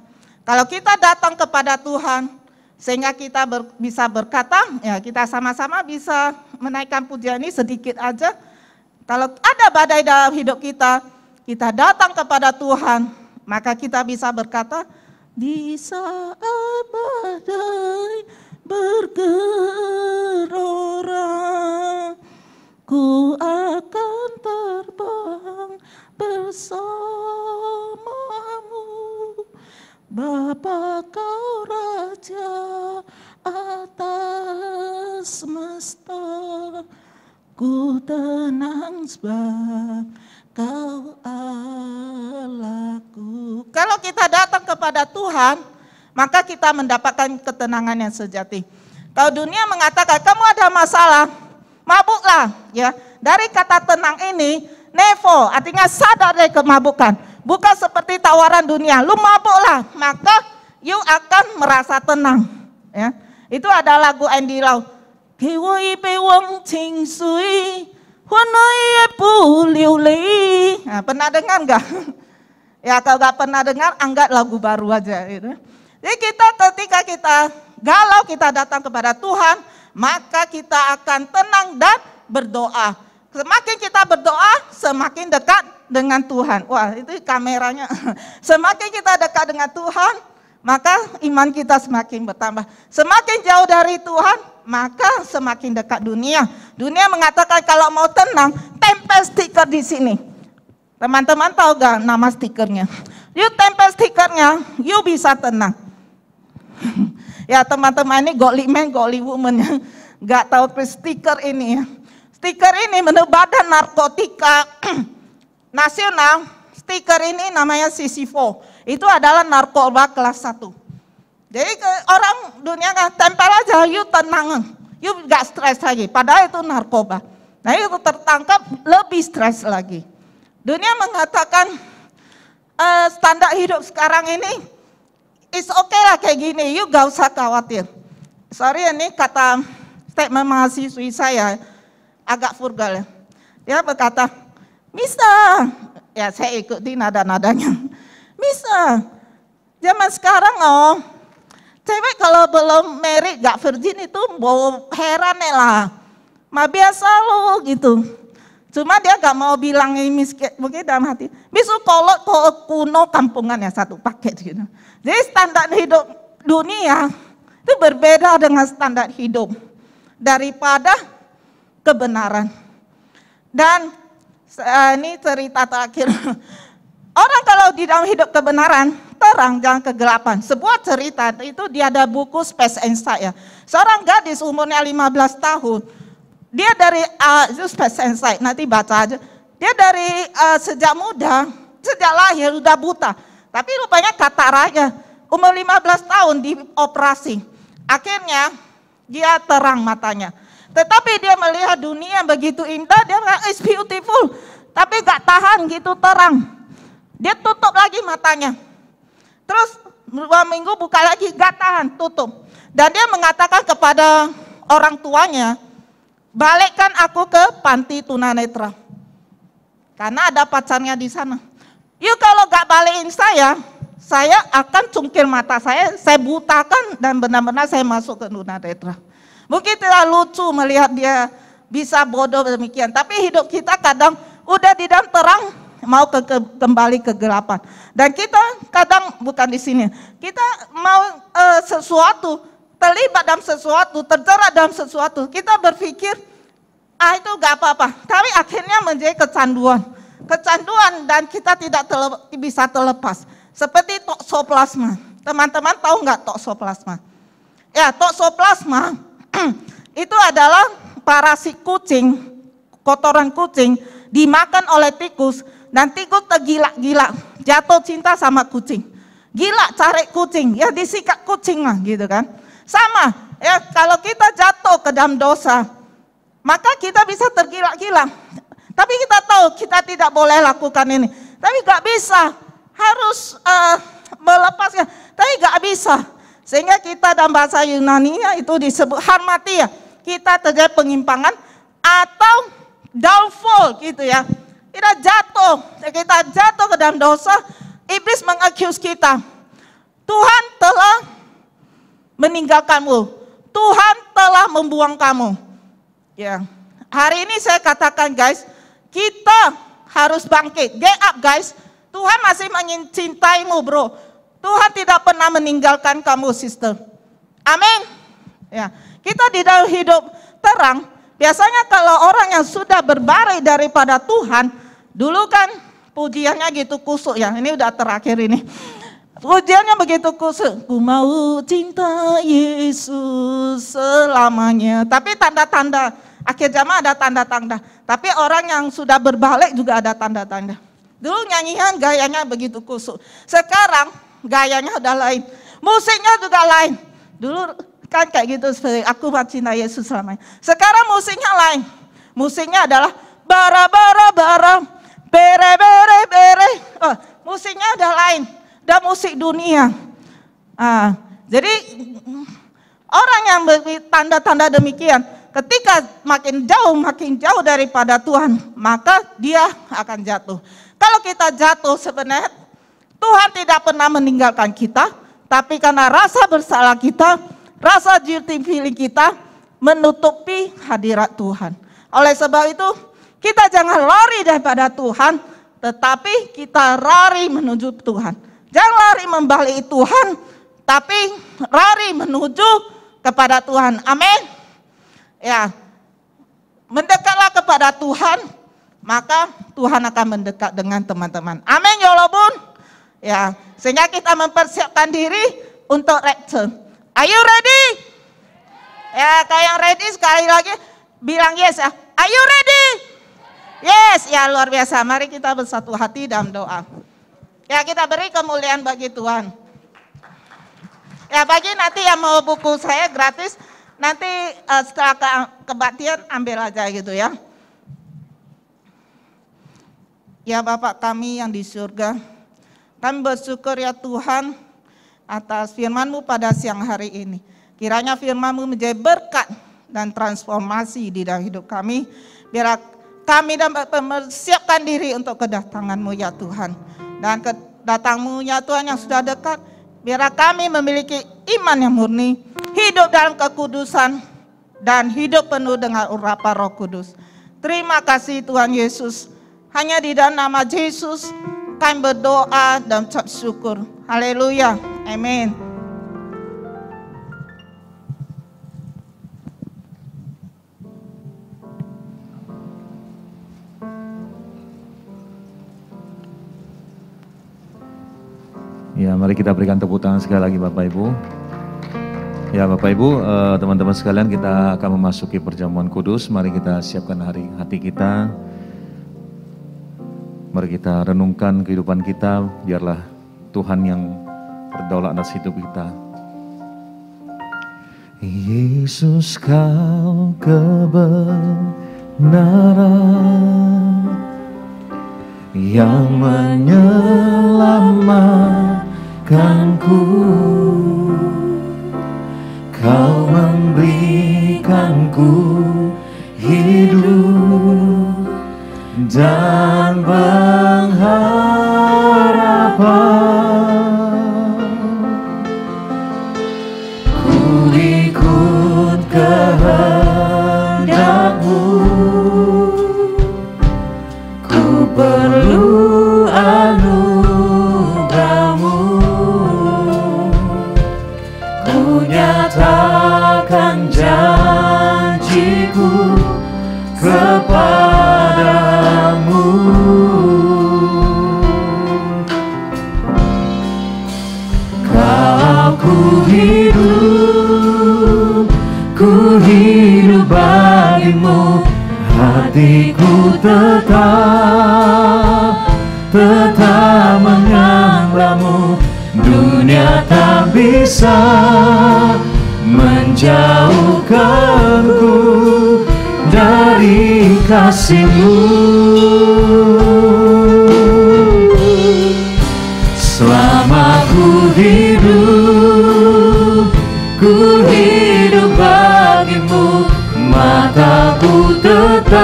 kalau kita datang kepada Tuhan, sehingga kita bisa berkata, ya kita sama-sama bisa menaikkan pujian ini sedikit aja. Kalau ada badai dalam hidup kita datang kepada Tuhan, maka kita bisa berkata, di saat badai bergelora, ku akan terbang bersamamu, Bapa kau Raja atas semesta, ku tenang sebab kau Allahku. Kalau kita datang kepada Tuhan, maka kita mendapatkan ketenangan yang sejati. Kalau dunia mengatakan kamu ada masalah, mabuklah, ya. Dari kata tenang ini, nevo, artinya sadar dari kemabukan. Bukan seperti tawaran dunia, lu mabuklah, maka you akan merasa tenang. Ya. Itu ada lagu Andy Lau. Kiwai pewang cing sui, wanai pu liu li. Pernah dengar nggak? Ya kalau nggak pernah dengar, anggap lagu baru aja. Gitu. Jadi ketika kita galau, kita datang kepada Tuhan, maka kita akan tenang dan berdoa. Semakin kita berdoa, semakin dekat dengan Tuhan. Wah, itu kameranya. Semakin kita dekat dengan Tuhan, maka iman kita semakin bertambah. Semakin jauh dari Tuhan, maka semakin dekat dunia. Dunia mengatakan kalau mau tenang, tempel stiker di sini. Teman-teman tahu gak nama stikernya? You tempel stikernya, you bisa tenang. Ya teman-teman ini godly man, godly woman ya. Gak tahu stiker ini ya. Stiker ini menurut Badan Narkotika Nasional, stiker ini namanya CC4. Itu adalah narkoba kelas 1. Jadi orang dunia kan tempel aja, you tenang. You gak stres lagi, padahal itu narkoba. Nah itu tertangkap lebih stres lagi. Dunia mengatakan standar hidup sekarang ini is okay lah kayak gini, you gak usah khawatir. Sorry ini kata statement mahasiswi saya agak vulgar ya. Dia berkata, Mister, ya saya ikuti nada-nadanya. Mister, zaman sekarang cewek kalau belum married gak virgin itu mau heran lah. Mah biasa lo gitu. Cuma dia gak mau bilang ini mungkin dalam hati. Bisu kolot kuno kampungan ya satu paket gitu. Jadi standar hidup dunia itu berbeda dengan standar hidup daripada kebenaran. Dan ini cerita terakhir. Orang kalau di dalam hidup kebenaran, terang jangan kegelapan. Sebuah cerita itu dia ada buku Space Insight ya. Seorang gadis umurnya 15 tahun. Dia dari itu Space Insight, nanti baca aja. Dia dari sejak muda, sejak lahir udah buta. Tapi rupanya kataraknya, umur 15 tahun dioperasi. Akhirnya dia terang matanya. Tetapi dia melihat dunia begitu indah, dia bilang it's beautiful. Tapi gak tahan gitu terang. Dia tutup lagi matanya. Terus 2 minggu buka lagi, gak tahan, tutup. Dan dia mengatakan kepada orang tuanya, balikkan aku ke panti tunanetra. Karena ada pacarnya di sana. Yuk kalau gak balikin saya akan cungkil mata saya butakan dan benar-benar saya masuk ke tunanetra. Mungkin tidak lucu melihat dia bisa bodoh demikian. Tapi hidup kita kadang udah di dalam terang, mau kembali ke gelapan. Dan kita kadang bukan di sini. Kita mau sesuatu, terlibat dalam sesuatu, terjerat dalam sesuatu. Kita berpikir, itu gak apa-apa. Tapi akhirnya menjadi kecanduan. Kecanduan dan kita tidak bisa terlepas. Seperti toksoplasma. Teman-teman tahu gak toksoplasma? Ya, toksoplasma itu adalah parasit kucing, kotoran kucing, dimakan oleh tikus. Dan tikus tergila-gila, jatuh cinta sama kucing. Gila cari kucing, ya disikat kucing lah gitu kan. Sama, ya kalau kita jatuh ke dalam dosa, maka kita bisa tergila-gila. Tapi kita tahu kita tidak boleh lakukan ini. Tapi gak bisa, harus melepasnya. Tapi gak bisa. Sehingga kita dalam bahasa Yunani itu disebut harmatia. Kita terjadi penyimpangan atau downfall gitu ya. Kita jatuh ke dalam dosa, iblis mengaccuse kita. Tuhan telah meninggalkanmu. Tuhan telah membuang kamu. Ya. Hari ini saya katakan guys, kita harus bangkit. Get up guys. Tuhan masih mencintaimu bro. Tuhan tidak pernah meninggalkan kamu sister. Amin. Ya. Kita di dalam hidup terang. Biasanya kalau orang yang sudah berbarai daripada Tuhan, dulu kan pujiannya gitu kusuk ya. Ini udah terakhir ini. Pujiannya begitu kusuk. Ku mau cinta Yesus selamanya. Tapi tanda-tanda. Akhir zaman ada tanda-tanda. Tapi orang yang sudah berbalik juga ada tanda-tanda. Dulu nyanyian gayanya begitu kusuk. Sekarang gayanya udah lain. Musiknya juga lain. Dulu kan kayak gitu seperti aku cinta Yesus selamanya. Sekarang musiknya lain. Musiknya adalah bara-bara-bara, bere-bere-bere. Musiknya udah lain. Udah musik dunia. Jadi orang yang tanda-tanda demikian, ketika makin jauh daripada Tuhan, maka dia akan jatuh. Kalau kita jatuh sebenarnya Tuhan tidak pernah meninggalkan kita, tapi karena rasa bersalah kita, rasa guilty feeling kita menutupi hadirat Tuhan. Oleh sebab itu, kita jangan lari daripada Tuhan, tetapi kita lari menuju Tuhan. Jangan lari membalik Tuhan, tapi lari menuju kepada Tuhan. Amin. Ya, mendekatlah kepada Tuhan, maka Tuhan akan mendekat dengan teman-teman. Amin ya Allah bun. Ya, sehingga kita mempersiapkan diri untuk rapture. Are you ready? Ya, kalau yang ready sekali lagi bilang yes ya. Are you ready? Yes, ya luar biasa. Mari kita bersatu hati dalam doa. Ya, kita beri kemuliaan bagi Tuhan. Ya, bagi nanti yang mau buku saya gratis, nanti setelah kebaktian ambil aja gitu ya. Ya Bapak kami yang di surga, kami bersyukur ya Tuhan atas firman-Mu pada siang hari ini. Kiranya firman-Mu menjadi berkat dan transformasi di dalam hidup kami. Biar kami dapat mempersiapkan diri untuk kedatangan-Mu ya Tuhan. Dan kedatangan-Mu ya Tuhan yang sudah dekat, biar kami memiliki iman yang murni, hidup dalam kekudusan, dan hidup penuh dengan urapan Roh Kudus. Terima kasih Tuhan Yesus. Hanya di dalam nama Yesus kami berdoa dan ucap syukur. Haleluya. Amin. Ya, mari kita berikan tepuk tangan sekali lagi Bapak Ibu. Ya Bapak Ibu, teman-teman sekalian, kita akan memasuki perjamuan kudus. Mari kita siapkan hati kita. Mari kita renungkan kehidupan kita, biarlah Tuhan yang berdaulat atas hidup kita. Yesus kau kebenaran yang menyelamatkanku, kau memberikanku hidup dan pengharapan. Ku ikut kehendak-Mu, ku perlu anugerah-Mu, ku nyatakan janjiku kepadamu. Kau ku hidup bagimu, hatiku tetap menyembah-Mu. Dunia tak bisa menjauhkanku dari kasih-Mu. Selama ku hidup bagimu, mataku tetap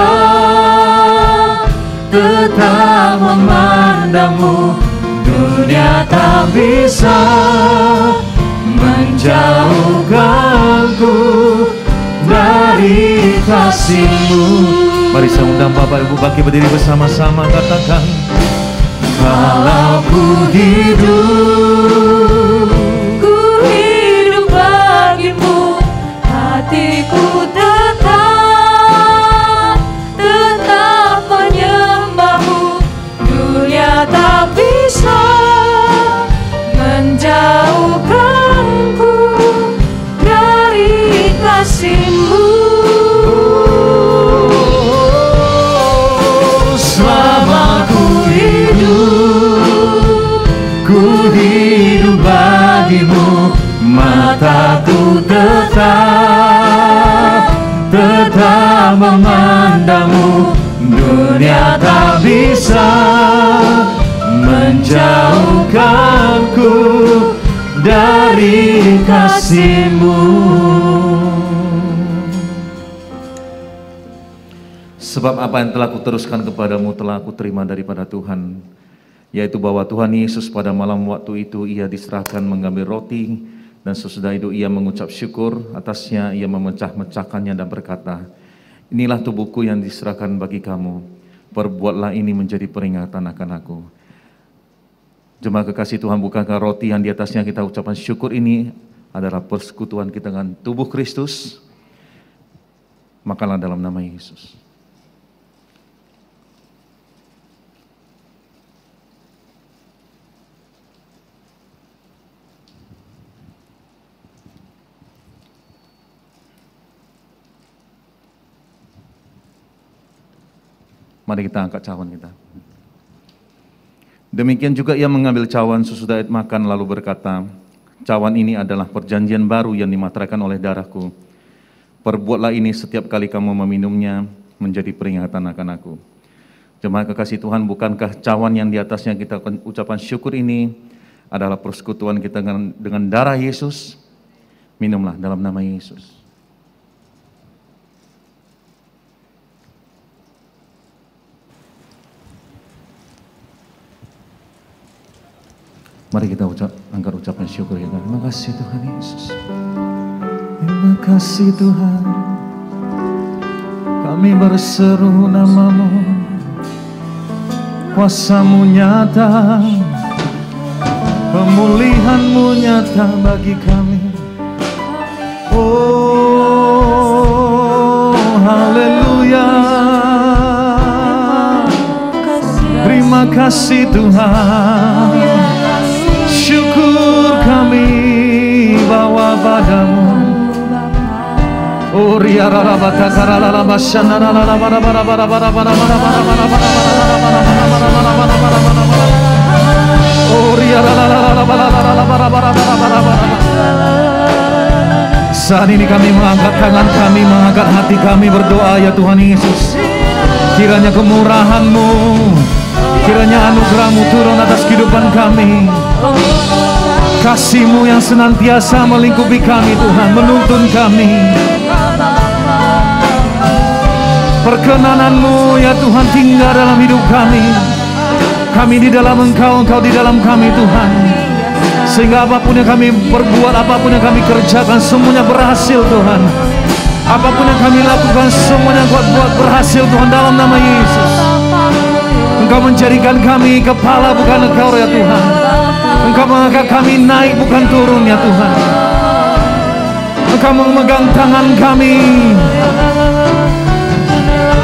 memandang-Mu. Dunia tak bisa menjauhkanku dari kasih-Mu. Mari saya undang Bapak Ibu bangkit berdiri bersama-sama, katakan, kalau ku hidup bagimu, hatiku tetap menyembah-Mu. Dunia tak bisa menjauhkanku dari kasih-Mu. Selama ku hidup bagimu, mataku tetap memandang-Mu. Dunia tak bisa menjauhkanku dari kasih-Mu. Sebab apa yang telah kuteruskan kepadamu telah aku terima daripada Tuhan, yaitu bahwa Tuhan Yesus pada malam waktu itu ia diserahkan mengambil roti, dan sesudah itu ia mengucap syukur atasnya, ia memecah-mecahkannya dan berkata, inilah tubuhku yang diserahkan bagi kamu, perbuatlah ini menjadi peringatan akan aku. Jemaat kekasih Tuhan, bukankah roti yang di atasnya kita ucapkan syukur ini adalah persekutuan kita dengan tubuh Kristus? Makanlah dalam nama Yesus. Mari kita angkat cawan kita. Demikian juga ia mengambil cawan sesudah makan lalu berkata, cawan ini adalah perjanjian baru yang dimateraikan oleh darahku. Perbuatlah ini setiap kali kamu meminumnya menjadi peringatan akan aku. Jemaat kekasih Tuhan, bukankah cawan yang di atasnya kita ucapan syukur ini adalah persekutuan kita dengan darah Yesus? Minumlah dalam nama Yesus. Mari kita angkat ucapan syukur kita. Terima kasih Tuhan Yesus. Terima kasih Tuhan. Kami berseru nama-Mu. Kuasa-Mu nyata. Pemulihan-Mu nyata bagi kami. Oh, haleluya. Terima kasih Tuhan. Syukur kami bawa padamu. Oh ria rara bata karala la basana la la bara bara bara bara bara bara bara bara bara. Oh ria rara la la bara bara bara bara bara bara. Saat ini kami mengangkat tangan kami, mengangkat hati kami berdoa ya Tuhan Yesus. Kiranya kemurahan-Mu, kiranya anugerah-Mu turun atas kehidupan kami. Kasih-Mu yang senantiasa melingkupi kami Tuhan, menuntun kami. Perkenanan-Mu ya Tuhan tinggal dalam hidup kami. Kami di dalam Engkau, Engkau di dalam kami Tuhan. Sehingga apapun yang kami perbuat, apapun yang kami kerjakan, semuanya berhasil Tuhan. Apapun yang kami lakukan, semuanya Engkau buat berhasil Tuhan dalam nama Yesus. Engkau menjadikan kami kepala bukan Engkau ya Tuhan. Engkau mengangkat kami naik bukan turun ya Tuhan. Engkau memegang tangan kami.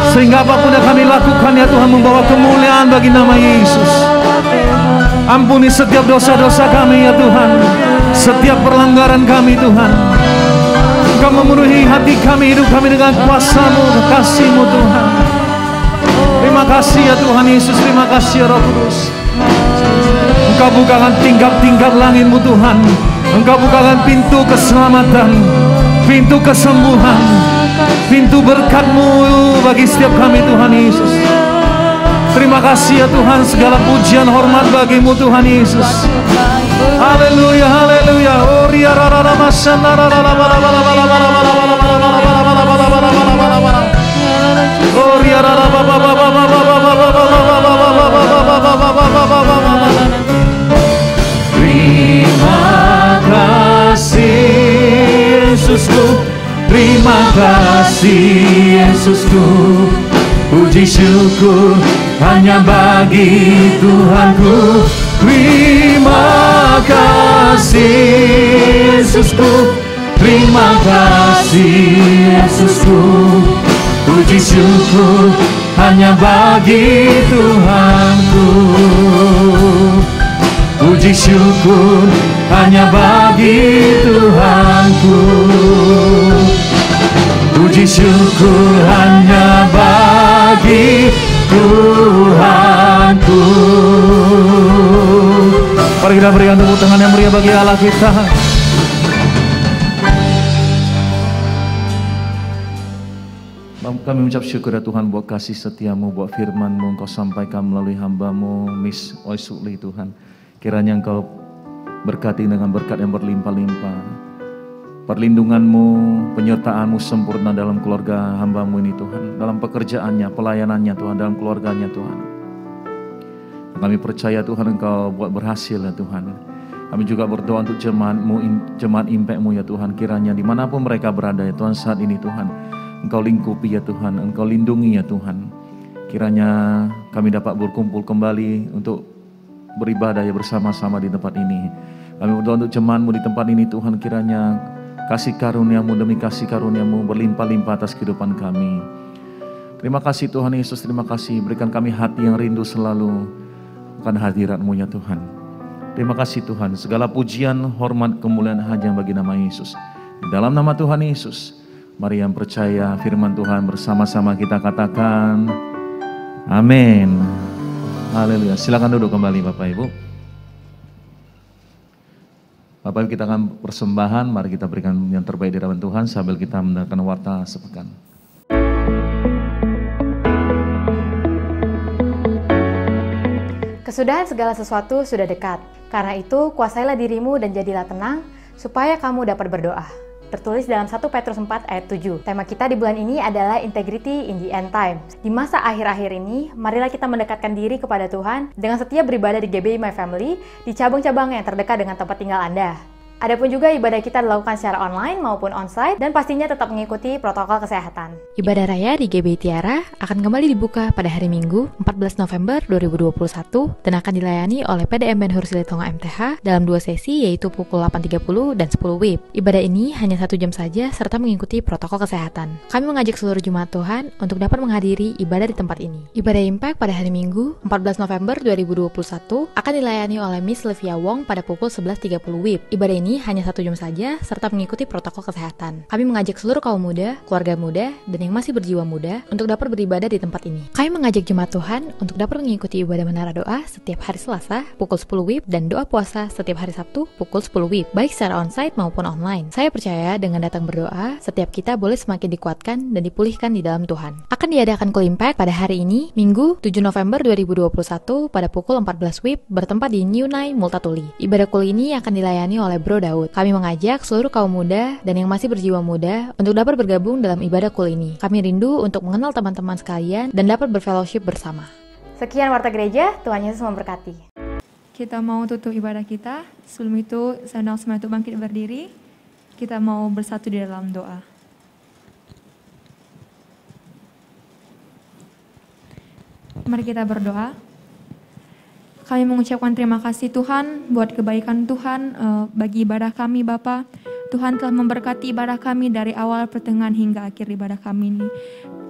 Sehingga apapun yang kami lakukan ya Tuhan membawa kemuliaan bagi nama Yesus. Ampuni setiap dosa-dosa kami ya Tuhan. Setiap pelanggaran kami Tuhan. Engkau memenuhi hati kami, hidup kami dengan kuasa-Mu, kasih-Mu Tuhan. Terima kasih ya Tuhan Yesus, terima kasih ya Roh Kudus. Engkau bukakan tingkap-tingkap langit-Mu Tuhan. Engkau bukakan pintu keselamatan, pintu kesembuhan, pintu berkat-Mu bagi setiap kami Tuhan Yesus. Terima kasih ya Tuhan, segala pujian hormat bagi-Mu Tuhan Yesus. Haleluya, haleluya. Oh ria rara rara masana rara rara rara rara rara rara. Oh ria rara baba baba baba baba. Terima kasih Yesusku, terima kasih Yesusku. Puji syukur hanya bagi Tuhanku. Terima kasih Yesusku, terima kasih Yesusku. Puji syukur hanya bagi Tuhanku. Puji syukur hanya bagi Tuhanku. Puji syukur hanya bagi Tuhanku. Mari kita berikan tepuk tangan yang meriah bagi Allah kita. Kami mengucap syukur ya Tuhan buat kasih setia-Mu, buat firman-Mu Engkau sampaikan melalui hamba-Mu Miss Oisuli Tuhan. Kiranya Engkau berkati dengan berkat yang berlimpah-limpah. Perlindungan-Mu, penyertaan-Mu sempurna dalam keluarga hamba-Mu ini Tuhan. Dalam pekerjaannya, pelayanannya Tuhan, dalam keluarganya Tuhan. Kami percaya Tuhan Engkau buat berhasil ya Tuhan. Kami juga berdoa untuk jemaat-Mu, jemaat Impact-Mu ya Tuhan. Kiranya dimanapun mereka berada ya Tuhan saat ini Tuhan. Engkau lingkupi ya Tuhan, Engkau lindungi ya Tuhan. Kiranya kami dapat berkumpul kembali untuk beribadah ya bersama-sama di tempat ini. Kami berdoa untuk jemaat-Mu di tempat ini Tuhan. Kiranya kasih karunia-Mu demi kasih karunia-Mu berlimpah-limpah atas kehidupan kami. Terima kasih Tuhan Yesus, terima kasih. Berikan kami hati yang rindu selalu akan hadirat-Mu ya Tuhan. Terima kasih Tuhan. Segala pujian, hormat, kemuliaan hanya bagi nama Yesus. Di dalam nama Tuhan Yesus, mari yang percaya firman Tuhan bersama-sama kita katakan Amin. Haleluya. Silakan duduk kembali Bapak Ibu. Bapak Ibu, kita akan persembahan. Mari kita berikan yang terbaik di hadapan Tuhan sambil kita mendengarkan warta sepekan. Kesudahan segala sesuatu sudah dekat. Karena itu, kuasailah dirimu dan jadilah tenang, supaya kamu dapat berdoa. Tertulis dalam 1 Petrus 4 ayat 7. Tema kita di bulan ini adalah Integrity in the End Time. Di masa akhir-akhir ini, marilah kita mendekatkan diri kepada Tuhan dengan setia beribadah di GBI My Family, di cabang-cabang yang terdekat dengan tempat tinggal Anda. Adapun juga ibadah kita dilakukan secara online maupun onsite dan pastinya tetap mengikuti protokol kesehatan. Ibadah raya di GBI Tiara akan kembali dibuka pada hari Minggu 14 November 2021 dan akan dilayani oleh PDM Ben Hur Silitonga MTH dalam 2 sesi yaitu pukul 8.30 dan 10 WIB. Ibadah ini hanya 1 jam saja serta mengikuti protokol kesehatan. Kami mengajak seluruh jemaat Tuhan untuk dapat menghadiri ibadah di tempat ini. Ibadah Impact pada hari Minggu 14 November 2021 akan dilayani oleh Miss Livia Wong pada pukul 11.30 WIB. Ibadah ini hanya 1 jam saja serta mengikuti protokol kesehatan. Kami mengajak seluruh kaum muda, keluarga muda, dan yang masih berjiwa muda untuk dapat beribadah di tempat ini. Kami mengajak jemaat Tuhan untuk dapat mengikuti ibadah menara doa setiap hari Selasa pukul 10 WIB dan doa puasa setiap hari Sabtu pukul 10 WIB, baik secara onsite maupun online. Saya percaya dengan datang berdoa, setiap kita boleh semakin dikuatkan dan dipulihkan di dalam Tuhan. Akan diadakan Call Impact pada hari ini, Minggu 7 November 2021 pada pukul 14 WIB bertempat di New Nai Multatuli. Ibadah Call ini akan dilayani oleh Bro Daud. Kami mengajak seluruh kaum muda dan yang masih berjiwa muda untuk dapat bergabung dalam ibadah Kul ini. Kami rindu untuk mengenal teman-teman sekalian dan dapat berfellowship bersama. Sekian Warta Gereja, Tuhan Yesus memberkati. Kita mau tutup ibadah kita. Sebelum itu, saya undang semua itu bangkit berdiri. Kita mau bersatu di dalam doa. Mari kita berdoa. Kami mengucapkan terima kasih Tuhan buat kebaikan Tuhan bagi ibadah kami Bapa. Tuhan telah memberkati ibadah kami dari awal, pertengahan hingga akhir ibadah kami ini.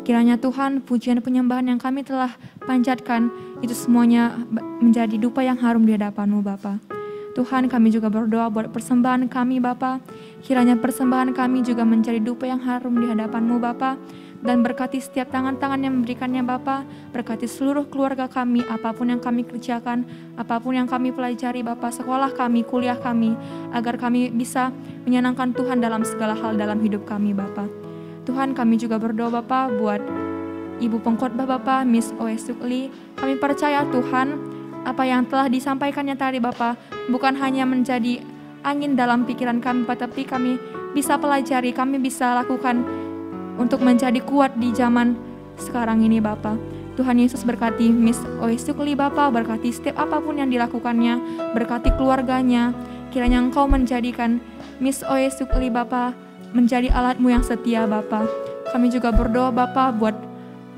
Kiranya Tuhan, pujian penyembahan yang kami telah panjatkan itu semuanya menjadi dupa yang harum di hadapan-Mu Bapa. Tuhan, kami juga berdoa buat persembahan kami Bapa. Kiranya persembahan kami juga menjadi dupa yang harum di hadapan-Mu Bapa. Dan berkati setiap tangan-tangan yang memberikannya Bapa, berkati seluruh keluarga kami, apapun yang kami kerjakan, apapun yang kami pelajari Bapa, sekolah kami, kuliah kami, agar kami bisa menyenangkan Tuhan dalam segala hal dalam hidup kami Bapa. Tuhan, kami juga berdoa Bapa buat Ibu Pengkhotbah Bapa, Miss O.S. Sukli. Kami percaya Tuhan, apa yang telah disampaikannya tadi Bapa, bukan hanya menjadi angin dalam pikiran kami, tapi kami bisa pelajari, kami bisa lakukan untuk menjadi kuat di zaman sekarang ini Bapa. Tuhan Yesus berkati Miss O.S. Sukli Bapa, berkati setiap apapun yang dilakukannya, berkati keluarganya. Kiranya Engkau menjadikan Miss O.S. Sukli Bapa menjadi alat-Mu yang setia Bapa. Kami juga berdoa Bapa buat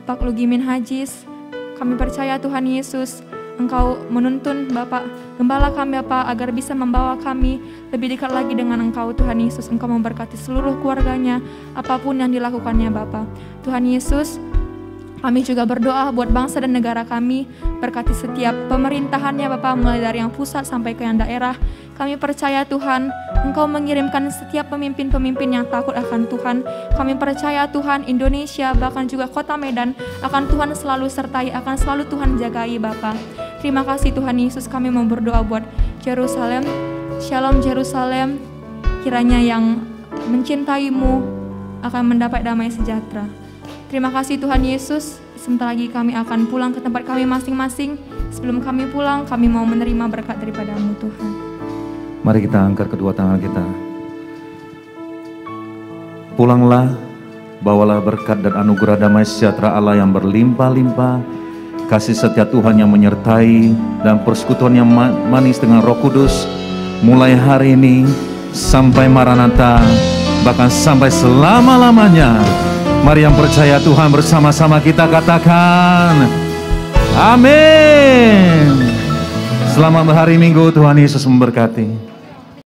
Pak Lugimin Hajis. Kami percaya Tuhan Yesus, Engkau menuntun Bapak, gembala kami Bapak, agar bisa membawa kami lebih dekat lagi dengan Engkau Tuhan Yesus. Engkau memberkati seluruh keluarganya, apapun yang dilakukannya Bapak. Tuhan Yesus, kami juga berdoa buat bangsa dan negara kami, berkati setiap pemerintahannya Bapak, mulai dari yang pusat sampai ke yang daerah. Kami percaya Tuhan, Engkau mengirimkan setiap pemimpin-pemimpin yang takut akan Tuhan. Kami percaya Tuhan, Indonesia bahkan juga kota Medan akan Tuhan selalu sertai, akan selalu Tuhan jagai Bapak. Terima kasih Tuhan Yesus, kami mau berdoa buat Yerusalem. Shalom Yerusalem, kiranya yang mencintai-Mu akan mendapat damai sejahtera. Terima kasih Tuhan Yesus, sebentar lagi kami akan pulang ke tempat kami masing-masing. Sebelum kami pulang, kami mau menerima berkat daripada-Mu Tuhan. Mari kita angkat kedua tangan kita. Pulanglah, bawalah berkat dan anugerah damai sejahtera Allah yang berlimpah-limpah, kasih setia Tuhan yang menyertai, dan persekutuan yang manis dengan Roh Kudus, mulai hari ini sampai Maranatha, bahkan sampai selama-lamanya. Mari yang percaya Tuhan bersama-sama kita katakan, amin. Selamat hari Minggu, Tuhan Yesus memberkati.